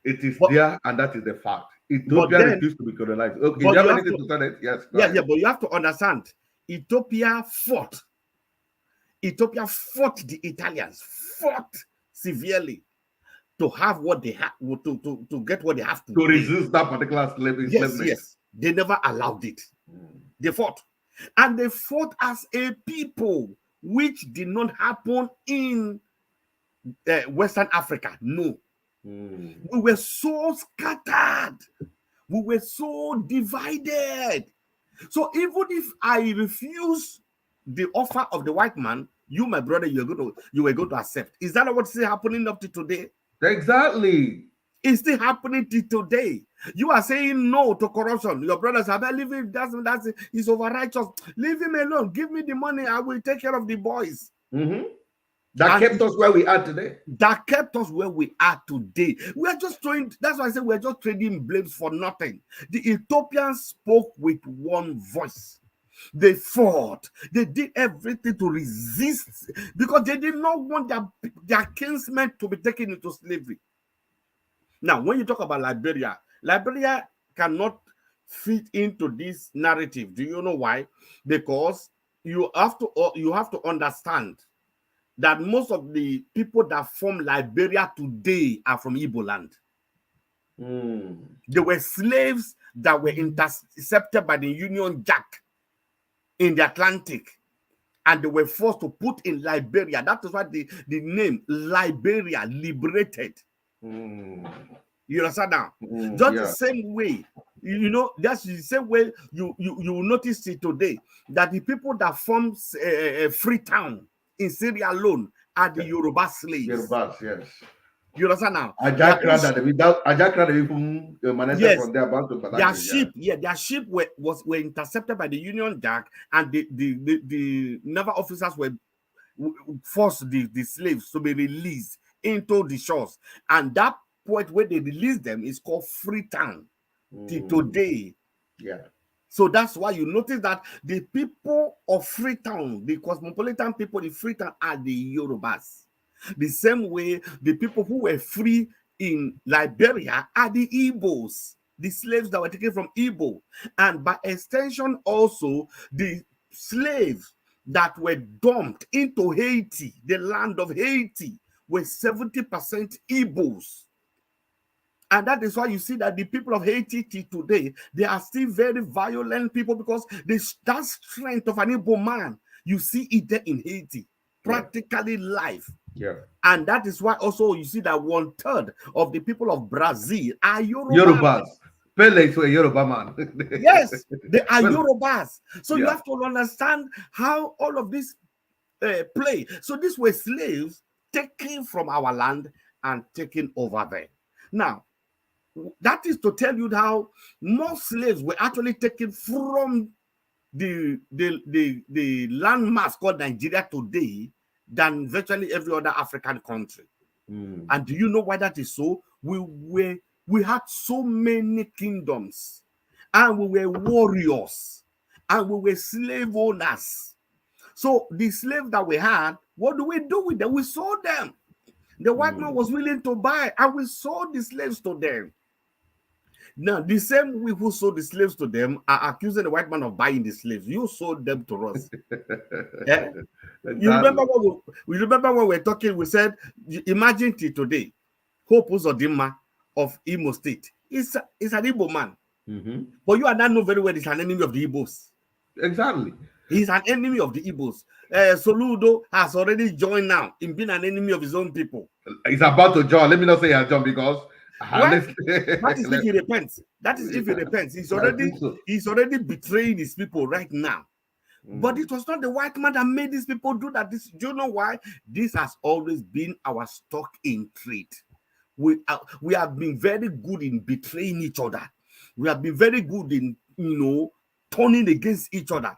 Speaker 1: It is there, and that is the fact. Ethiopia refused to be colonized. Okay, you have anything to say it? Yes.
Speaker 3: Yeah, but you have to understand. Ethiopia fought the Italians, fought severely to have what they have, to get what they have to
Speaker 1: resist that particular slavery.
Speaker 3: Yes. They never allowed it. They fought. And they fought as a people, which did not happen in Western Africa. No. We were so scattered. We were so divided. So even if I refuse the offer of the white man, you, my brother, you were going to accept. Is that what's happening up to today?
Speaker 1: Exactly.
Speaker 3: It's still happening till today. You are saying no to corruption. Your brothers are leave him. That's he's over righteous. Leave him alone. Give me the money. I will take care of the boys.
Speaker 1: That kept us where we are today.
Speaker 3: That kept us where we are today. We are just throwing, that's why I say we're just trading blames for nothing. The Ethiopians spoke with one voice. They fought. They did everything to resist because they did not want their kinsmen to be taken into slavery. Now, when you talk about Liberia, Liberia cannot fit into this narrative. Do you know why? Because you have to understand that most of the people that form Liberia today are from Igbo land. They were slaves that were intercepted by the Union Jack in the Atlantic, and they were forced to put in Liberia. That is why the name Liberia, liberated. You understand now? Just the same way, you know, that's the same way you notice it today, that the people that form Freetown in Syria alone are the Yoruba slaves.
Speaker 1: Yorubas, yes.
Speaker 3: You understand now? Their sheep were intercepted by the Union Jack, and the naval officers were forced the slaves to be released into the shores, and that point where they released them is called Freetown till today.
Speaker 1: Yeah.
Speaker 3: So that's why you notice that the people of Freetown, the cosmopolitan people in Freetown, are the Yorubas. The same way the people who were free in Liberia are the Igbos, the slaves that were taken from Igbo. And by extension also, the slaves that were dumped into Haiti, the land of Haiti, were 70% Igbos. And that is why you see that the people of Haiti today, they are still very violent people, because that strength of an Igbo man, you see it there in Haiti, practically live.
Speaker 1: Yeah.
Speaker 3: And that is why also you see that 1/3 of the people of Brazil are
Speaker 1: Yorubas. Pele to a Yoruba man.
Speaker 3: Yes, they are Yorubas. So you have to understand how all of this play. So these were slaves taken from our land and taken over there. Now, that is to tell you how more slaves were actually taken from the landmass called Nigeria today than virtually every other African country. And do you know why that is so? We had so many kingdoms, and we were warriors, and we were slave owners. So the slaves that we had, what do we do with them? We sold them. The white man was willing to buy, and we sold the slaves to them. Now, the same we who sold the slaves to them are accusing the white man of buying the slaves. You sold them to us. Yeah? You remember when we were talking, we said, imagine today, Hope Uzodinma of Imo State. He's an Igbo man. But you and I know very well he's an enemy of the Igbos.
Speaker 1: Exactly.
Speaker 3: He's an enemy of the Igbos. Soludo has already joined now in being an enemy of his own people.
Speaker 1: He's about to join. Let me not say he has joined, because
Speaker 3: that is if he repents. That is if he repents. He's already betraying his people right now. But it was not the white man that made these people do that. Do you know why? This has always been our stock in trade. We have been very good in betraying each other. We have been very good in, turning against each other.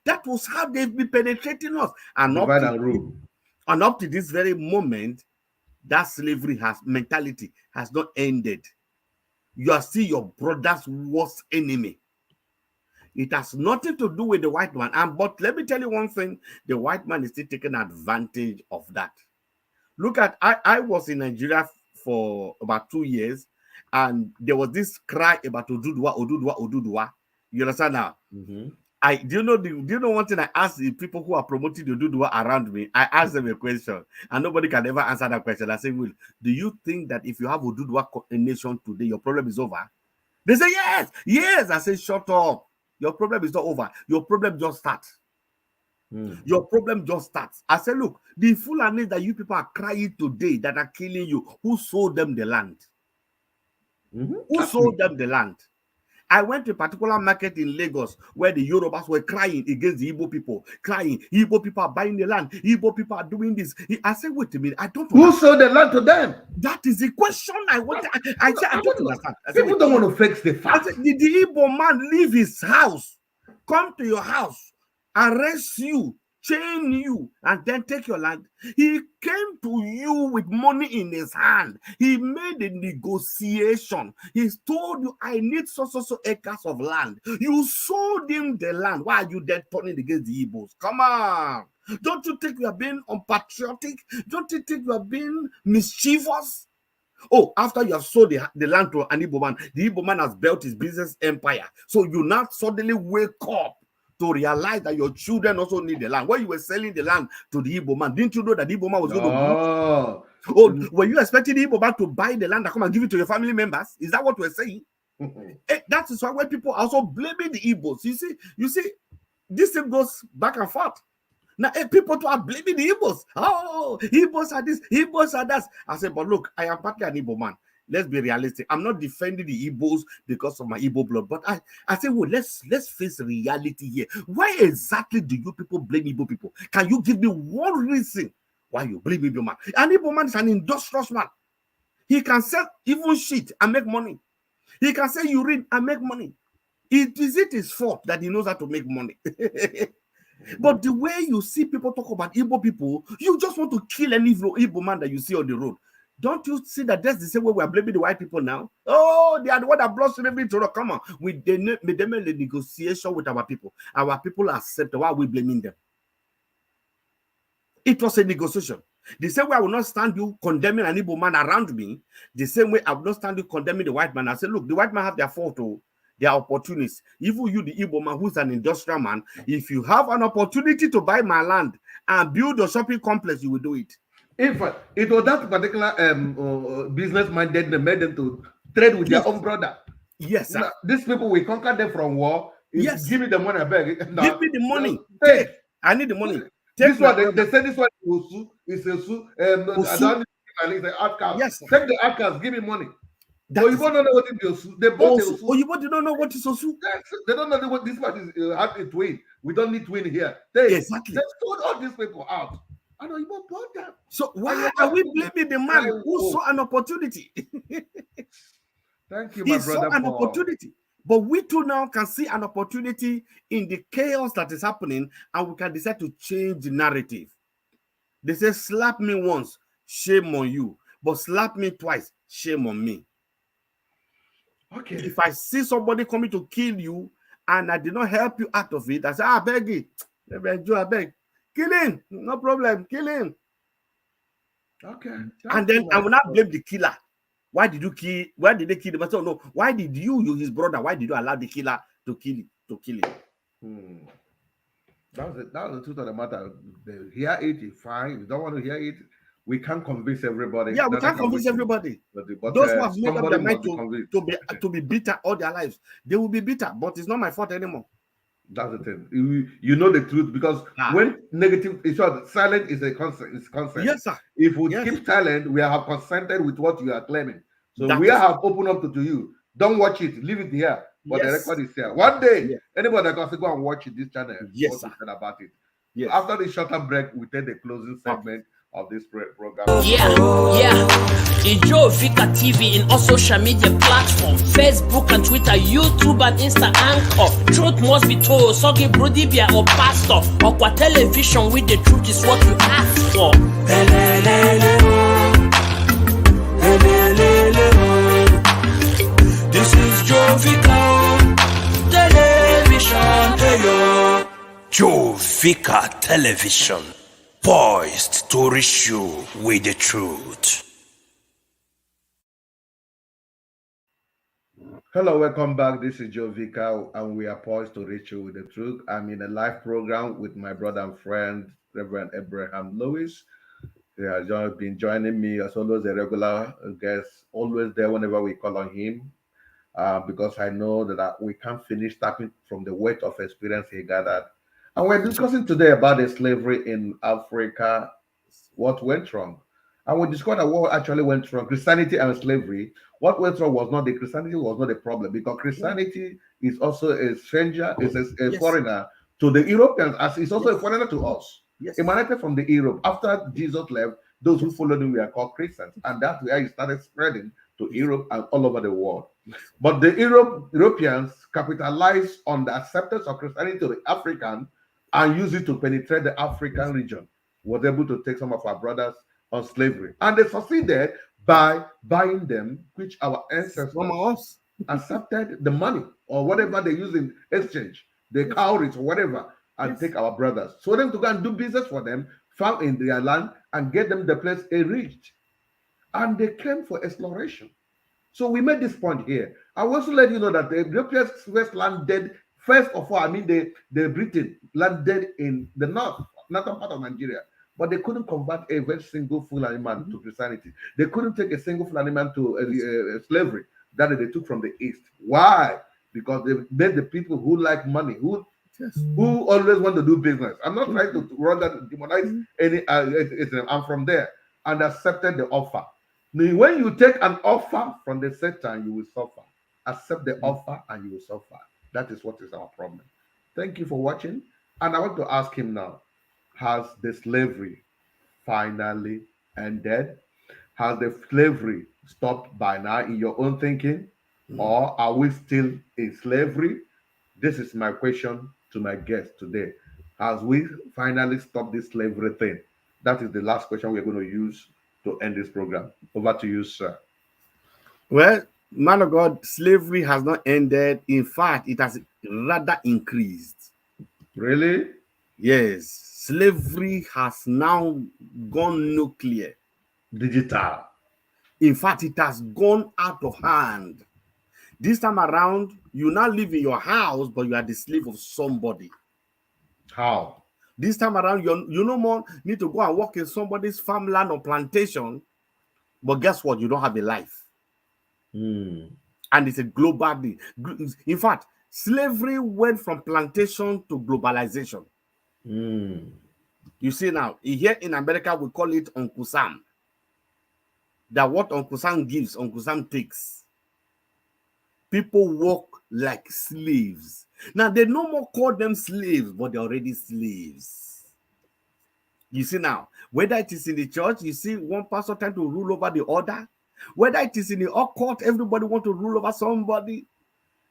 Speaker 3: That was how they've been penetrating us. And up to this very moment, that slavery mentality has not ended. You are still your brother's worst enemy. It has nothing to do with the white man. But let me tell you one thing, the white man is still taking advantage of that. Look at, I was in Nigeria for about 2 years, and there was this cry about Oduduwa, Oduduwa, Oduduwa. You understand now? Do you know one thing I asked the people who are promoting the Oduduwa around me? I asked them a question, and nobody can ever answer that question. I say, Will, do you think that if you have Oduduwa nation today, your problem is over? They say, yes, yes. I say, shut up. Your problem is not over. Your problem just starts. Your problem just starts. I say, look, the Fulani that you people are crying today that are killing you, who sold them the land? Who sold them the land? I went to a particular market in Lagos where the Yorubas were crying against the Igbo people, crying. Igbo people are buying the land. Igbo people are doing this. I said, wait a minute, I don't
Speaker 1: Who
Speaker 3: understand.
Speaker 1: sold the land to them?
Speaker 3: That is the question I want. I said, I don't understand. I said,
Speaker 1: People don't want to fix the
Speaker 3: I
Speaker 1: facts.
Speaker 3: said, did the Igbo man leave his house, come to your house, arrest you, chain you, and then take your land? He came to you with money in his hand. He made a negotiation. He told you, I need so acres of land. You sold him the land. Why are you then turning against the Igbos? Come on. Don't you think you are being unpatriotic? Don't you think you are being mischievous? Oh, after you have sold the land to an Igbo man, the Igbo man has built his business empire. So you now suddenly wake up to realize that your children also need the land. When you were selling the land to the Igbo man, didn't you know that the Igbo man was going to
Speaker 1: Oh,
Speaker 3: were you expecting the Igbo man to buy the land and come and give it to your family members? Is that what we're saying? That is why when people are also blaming the Igbos, you see, this thing goes back and forth. Now, people are blaming the Igbos. Oh, Igbos are this, Igbos are that. I said, but look, I am partly an Igbo man. Let's be realistic. I'm not defending the Igbos because of my Igbo blood, but I say, well, let's face reality here. Why exactly do you people blame Igbo people? Can you give me one reason why you blame Igbo man? An Igbo man is an industrious man. He can sell even shit and make money. He can sell urine and make money. Is it his fault that he knows how to make money? But the way you see people talk about Igbo people, you just want to kill any Igbo man that you see on the road. Don't you see that that's the same way we are blaming the white people now? Oh, they are the one that brought slavery to come on. We made them a negotiation with our people. Our people accept. Why are we blaming them? It was a negotiation. The same way I will not stand you condemning an Igbo man around me, the same way I will not stand you condemning the white man. I say, look, the white man have their fault too. They are opportunists. Even you, the Igbo man, who's an industrial man, if you have an opportunity to buy my land and build a shopping complex, you will do it.
Speaker 1: In fact, it was that particular businessman that made them to trade with their own brother.
Speaker 3: Yes, sir.
Speaker 1: Now, these people, we conquered them from war.
Speaker 3: Yes.
Speaker 1: Give me the money, I beg. Now,
Speaker 3: give me the money.
Speaker 1: Take.
Speaker 3: I need the money.
Speaker 1: This one, they say this one is Osu. I don't need the outcast.
Speaker 3: Yes,
Speaker 1: take the outcast, give me money. Oyibo don't know what it is. They bought the Osu.
Speaker 3: Oyibo do not know what is Osu.
Speaker 1: They don't know what this one is. Have a twin. We don't need twin here. Exactly. They sold all these people out. And Oyibo bought them.
Speaker 3: So why are we blaming the man who saw an opportunity?
Speaker 1: Thank you, my brother. He saw
Speaker 3: an opportunity. But we too now can see an opportunity in the chaos that is happening, and we can decide to change the narrative. They say, slap me once, shame on you. But slap me twice, shame on me.
Speaker 1: Okay.
Speaker 3: If I see somebody coming to kill you and I did not help you out of it, I say, I beg it. I beg. Kill him. No problem. Kill him.
Speaker 1: Okay.
Speaker 3: And then I will not blame the killer. Why did you kill? Why did they kill him? I said, no. Why did you, his brother, why did you allow the killer to kill him?
Speaker 1: That was the truth of the matter. They hear it, it's fine. If you don't want to hear it, we can't convince everybody.
Speaker 3: Yeah, we can't convince everybody.
Speaker 1: But
Speaker 3: those who have made up their mind to be bitter all their lives, they will be bitter. But it's not my fault anymore.
Speaker 1: That's the thing. You know the truth, because when negative, silent is a consent. It's consent.
Speaker 3: Yes, sir.
Speaker 1: If we keep silent, we have consented with what you are claiming. So we have opened up to you. Don't watch it. Leave it here. But the record is here. One day, anybody that can go and watch this channel,
Speaker 3: yes, sir,
Speaker 1: about it. Yes. After the shorter break, we take the closing segment of this program.
Speaker 2: Ijo Vika TV in all social media platforms, Facebook and Twitter, YouTube and Insta Anchor. Truth must be told, Sogi Brodibia or Pastor. Okwa television with the truth is what you ask for. This is Joe Vika Television. Joe Vika Television, poised to reach you with the truth.
Speaker 1: Hello, welcome back. This is Joe Vika, and we are poised to reach you with the truth. I'm in a live program with my brother and friend, Reverend Abraham Lewis. He has been joining me as always, a regular guest, always there whenever we call on him, because I know that we can't finish tapping from the weight of experience he gathered. And we're discussing today about the slavery in Africa, what went wrong. And we discovered what actually went wrong. Christianity and slavery. What went wrong was not the Christianity was not a problem, because Christianity is also a stranger, is a
Speaker 3: Yes.
Speaker 1: foreigner to the Europeans, as it's also a
Speaker 3: Yes.
Speaker 1: foreigner to us.
Speaker 3: Yes.
Speaker 1: Emanated from the Europe. After Jesus left, those who followed him were called Christians, and that's where it started spreading to Europe and all over the world. But the Europeans capitalized on the acceptance of Christianity to the African and used it to penetrate the African region. Was able to take some of our brothers on slavery, and they succeeded by buying them, which our ancestors
Speaker 3: From us.
Speaker 1: accepted the money or whatever they use in exchange, the cowries or whatever, and
Speaker 3: Yes.
Speaker 1: take our brothers. So them to go and do business for them, found in their land, and get them the place they reached. And they came for exploration. So we made this point here. I want to let you know that the Europeans first landed, first of all, I mean the Britain landed in the northern part of Nigeria. But they couldn't convert a very single Fulani man to Christianity. They couldn't take a single Fulani man to slavery that they took from the East. Why? Because they made the people who like money, who always want to do business. I'm not trying to run that, demonize any. I'm from there, and accepted the offer. Now, when you take an offer from the Satan, you will suffer. Accept the offer, and you will suffer. That is what is our problem. Thank you for watching, and I want to ask him now: has the slavery finally ended? Has the slavery stopped by now in your own thinking? Or are we still in slavery? This is my question to my guest today. Has we finally stopped this slavery thing? That is the last question we're going to use to end this program. Over to you, sir.
Speaker 3: Well, man of God, slavery has not ended. In fact, it has rather increased.
Speaker 1: Really?
Speaker 3: Yes, slavery has now gone nuclear.
Speaker 1: Digital.
Speaker 3: In fact, it has gone out of hand. This time around, you now live in your house, but you are the slave of somebody.
Speaker 1: How?
Speaker 3: This time around, you no more need to go and work in somebody's farmland or plantation. But guess what? You don't have a life. And it's a global thing. In fact, slavery went from plantation to globalization. You see now, here in America, we call it Uncle Sam. That what Uncle Sam gives, Uncle Sam takes. People work like slaves. Now, they no more call them slaves, but they're already slaves. You see now, whether it is in the church, you see one pastor trying to rule over the other. Whether it is in the occult, everybody want to rule over somebody.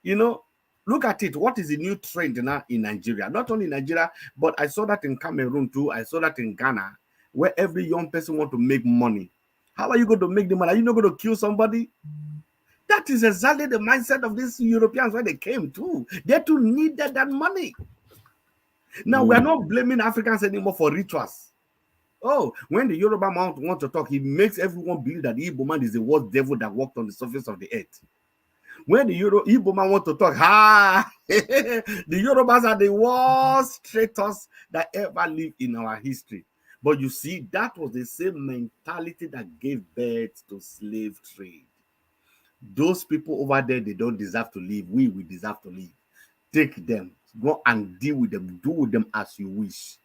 Speaker 3: You know, look at it. What is the new trend now in Nigeria? Not only in Nigeria, but I saw that in Cameroon too. I saw that in Ghana, where every young person want to make money. How are you going to make the money? Are you not going to kill somebody? That is exactly the mindset of these Europeans when they came too. They too needed that money. Now, we are not blaming Africans anymore for rituals. Oh, when the Yoruba man wants to talk, he makes everyone believe that the Igbo man is the worst devil that walked on the surface of the earth. When the Igbo man wants to talk, the Yorubas are the worst traitors that ever lived in our history. But you see, that was the same mentality that gave birth to slave trade. Those people over there, they don't deserve to live. We deserve to live. Take them, go and deal with them, do with them as you wish.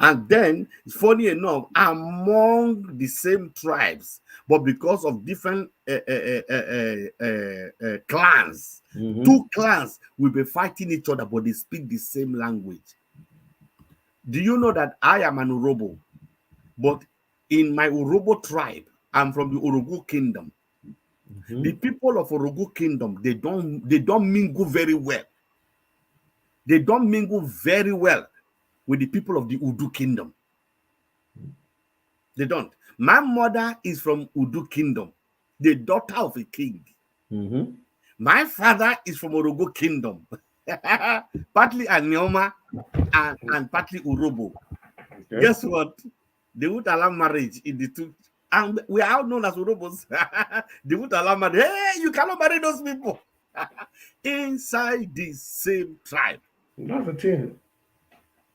Speaker 3: And then, funny enough, among the same tribes, but because of different clans, two clans will be fighting each other, but they speak the same language. Do you know that I am an Urobo? But in my Urobo tribe, I'm from the Urogo kingdom. The people of Urogo kingdom, they don't mingle very well. They don't mingle very well with the people of the Udu kingdom. They don't. My mother is from Udu kingdom, the daughter of a king. My father is from Urogo kingdom, partly Anioma and partly Urobo. Okay. Guess what? They would allow marriage in the two. And we are all known as Urobos. They would allow marriage. Hey, you cannot marry those people inside the same tribe.
Speaker 1: That's the thing.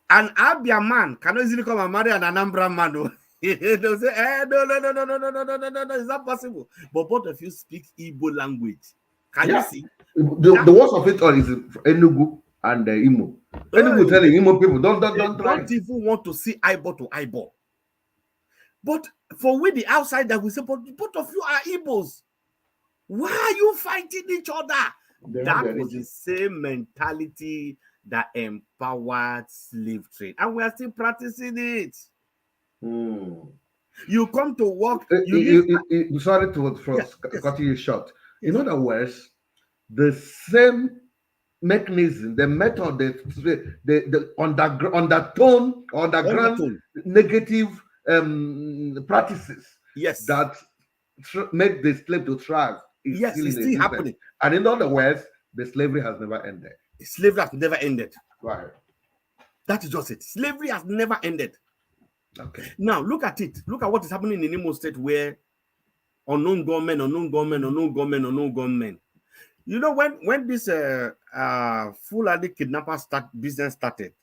Speaker 3: An Abia man cannot easily come and marry an Anambra man. They'll say, no, it's not possible. But both of you speak Igbo language. Can you see?
Speaker 1: The worst of it all is Enugu and Imo. Enugu telling Imo people, don't try.
Speaker 3: Don't even want to see eyeball to eyeball. But for we the outsider, we say, but both of you are Igbos. Why are you fighting each other? That was the same mentality that empowered slave trade, and we are still practicing it. You come to work.
Speaker 1: Sorry to cut you short. In other words, the same mechanism, the method, the undertone, underground negative practices,
Speaker 3: yes,
Speaker 1: that make the slave to thrive is
Speaker 3: yes,
Speaker 1: still,
Speaker 3: it's still happening.
Speaker 1: And in other words, the slavery has never ended.
Speaker 3: Slavery has never ended.
Speaker 1: Right.
Speaker 3: That is just it. Slavery has never ended.
Speaker 1: Okay.
Speaker 3: Now look at it. Look at what is happening in Imo State, where unknown gunmen. You know, when this Fulani kidnapper business started.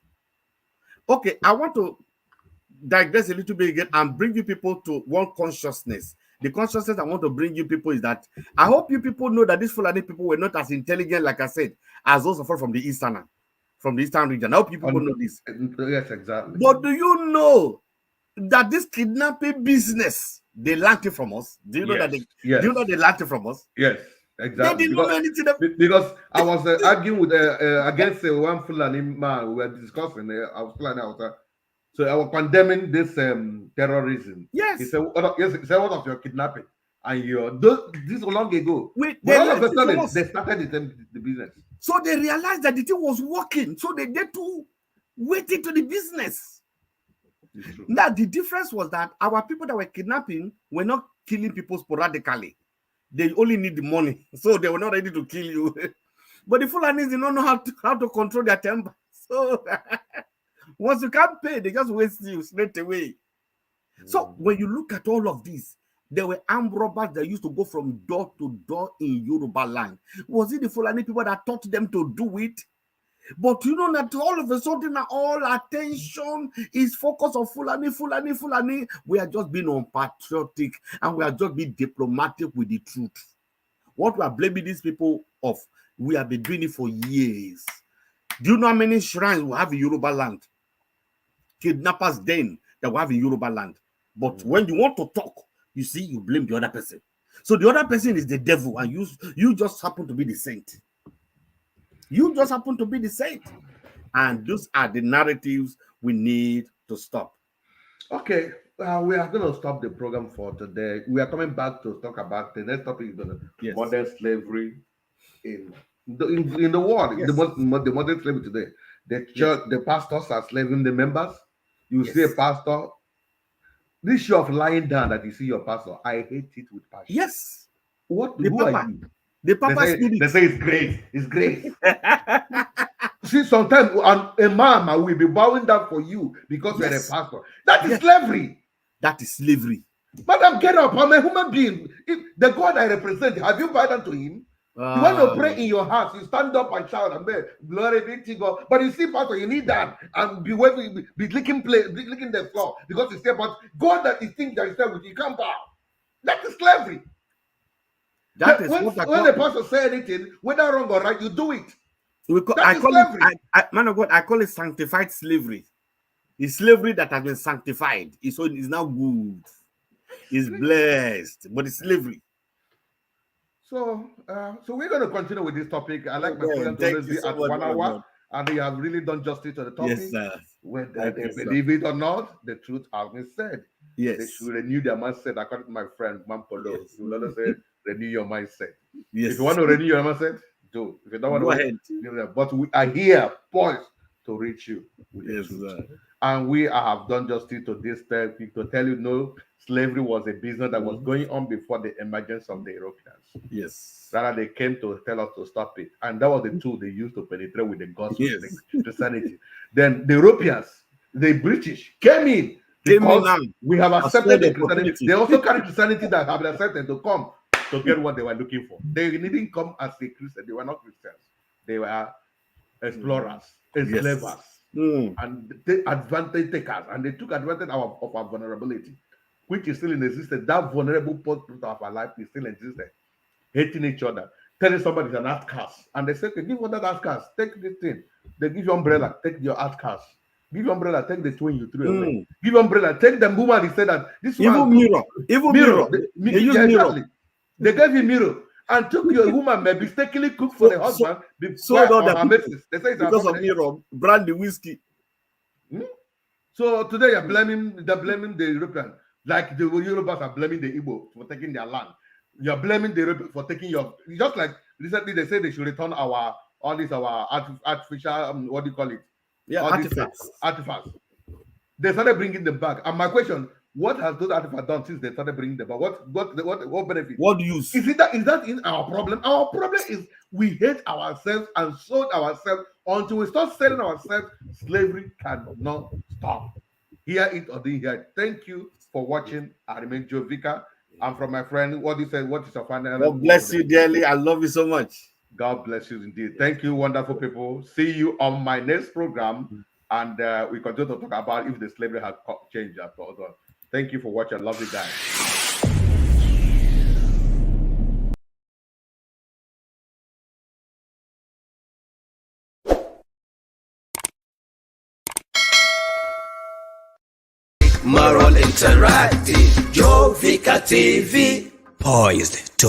Speaker 3: Okay, I want to digress a little bit again and bring you people to one consciousness. The consciousness I want to bring you people is that I hope you people know that these Fulani people were not as intelligent, like I said, as those of us from the eastern region. I hope you people know this.
Speaker 1: Yes, exactly.
Speaker 3: But do you know that this kidnapping business, they learned it from us? Do you know that do you know they learned it from us?
Speaker 1: Yes, exactly.
Speaker 3: They didn't know anything
Speaker 1: because I was arguing with against one Fulani man. We were discussing. I was Fulani outside. So I was condemning this terrorism.
Speaker 3: Yes.
Speaker 1: He said, he said, what of your kidnapping? And this was long ago. But all of a sudden, they started the business.
Speaker 3: So they realized that the thing was working. So they did to wait into the business. Now, the difference was that our people that were kidnapping were not killing people sporadically. They only need the money. So they were not ready to kill you. But the Fulanis did not know how to control their temper. So once you can't pay, they just waste you straight away. So when you look at all of this, there were armed robbers that used to go from door to door in Yoruba land. Was it the Fulani people that taught them to do it? But you know that all of a sudden, all attention is focused on Fulani. We are just being unpatriotic and we are just being diplomatic with the truth. What we are blaming these people of, we have been doing it for years. Do you know how many shrines we have in Yoruba land? Kidnappers then that we have in Yoruba land. But when you want to talk, you see, you blame the other person. So the other person is the devil, and you just happen to be the saint. You just happen to be the saint. And those are the narratives we need to stop.
Speaker 1: Okay, we are going to stop the program for today. We are coming back to talk about the next topic, modern slavery in the world. Yes. The modern slavery today. The church, the pastors are slaving the members. You see a pastor. This issue of lying down that you see your pastor, I hate it with passion.
Speaker 3: Yes.
Speaker 1: Who are you?
Speaker 3: The Papa
Speaker 1: they say it's great. It's great. See, sometimes a man will be bowing down for you because you're a pastor. That is slavery.
Speaker 3: That is slavery.
Speaker 1: Madam, get up. I'm a human being. If the God I represent, have you bowed down to him? You want to pray in your house, you stand up and shout and say, glory be to God. But you see, pastor, you need that and be licking the floor because you say, but God that is thinking that is there with you, can't bow. That is slavery. When the pastor say anything, whether wrong or right, you do it.
Speaker 3: Man of God, I call it sanctified slavery. It's slavery that has been sanctified. It's now good. It's blessed, but it's slavery.
Speaker 1: So we're going to continue with this topic. I like my program to always be at 1 hour, and they have really done justice to the topic.
Speaker 3: Yes, sir.
Speaker 1: Whether they believe it or not, the truth has been said.
Speaker 3: Yes.
Speaker 1: They should renew their mindset. According to my friend Mampolo, he will always say, renew your mindset.
Speaker 3: Yes.
Speaker 1: If you want to renew your mindset, do. If you don't want
Speaker 3: Go
Speaker 1: to,
Speaker 3: ahead.
Speaker 1: But we are here, poised to reach you.
Speaker 3: Yes, sir.
Speaker 1: And we have done justice to this topic to tell you, no, slavery was a business that was going on before the emergence of the Europeans.
Speaker 3: Yes.
Speaker 1: Rather, they came to tell us to stop it. And that was the tool they used to penetrate with the gospel, Christianity. Then the Europeans, the British, came in because we have accepted the Christianity. They also carried Christianity that have been accepted to come to get what they were looking for. They didn't come as a Christian. They were not Christians. They were explorers, enslavers. And they advantage takers, and they took advantage of our vulnerability, which is still in existence. That vulnerable part of our life is still existing. Hating each other, telling somebody it's an outcast, and they say, okay, give one that outcast, take this thing. They give you umbrella, take your outcast. Give umbrella, take the twin you threw away.
Speaker 3: Mm.
Speaker 1: Give umbrella, take the woman. He said that this
Speaker 3: Even
Speaker 1: woman
Speaker 3: mirror. Even mirror. They use
Speaker 1: yeah,
Speaker 3: mirror.
Speaker 1: exactly. They gave him mirror and took your woman may mistakenly cook for the husband
Speaker 3: sold all
Speaker 1: on
Speaker 3: the
Speaker 1: her
Speaker 3: people
Speaker 1: missus. They say it's
Speaker 3: because of mirror, brandy, whiskey.
Speaker 1: So today they're blaming the European, like the Yorubas are blaming the Igbo for taking their land. You're blaming the European for taking your, just like recently they said they should return our artificial what do you call it?
Speaker 3: Yeah,
Speaker 1: all
Speaker 3: artifacts.
Speaker 1: Artifacts. They started bringing them back. And my question: what has those artifacts done since they started bringing them back? What benefit?
Speaker 3: What use?
Speaker 1: Is that in our problem? Our problem is we hate ourselves and sold ourselves. Until we start selling ourselves, slavery cannot stop. Hear it or didn't hear it. Thank you for watching. I remain Joe Vika. And from my friend, what you said, what is your final?
Speaker 3: God bless you dearly. I love you so much.
Speaker 1: God bless you indeed. Thank you, wonderful people. See you on my next program. And we continue to talk about if the slavery has changed at all. Thank you for watching. Love you guys.
Speaker 2: Moral Interactive, Joe Vika TV, poised to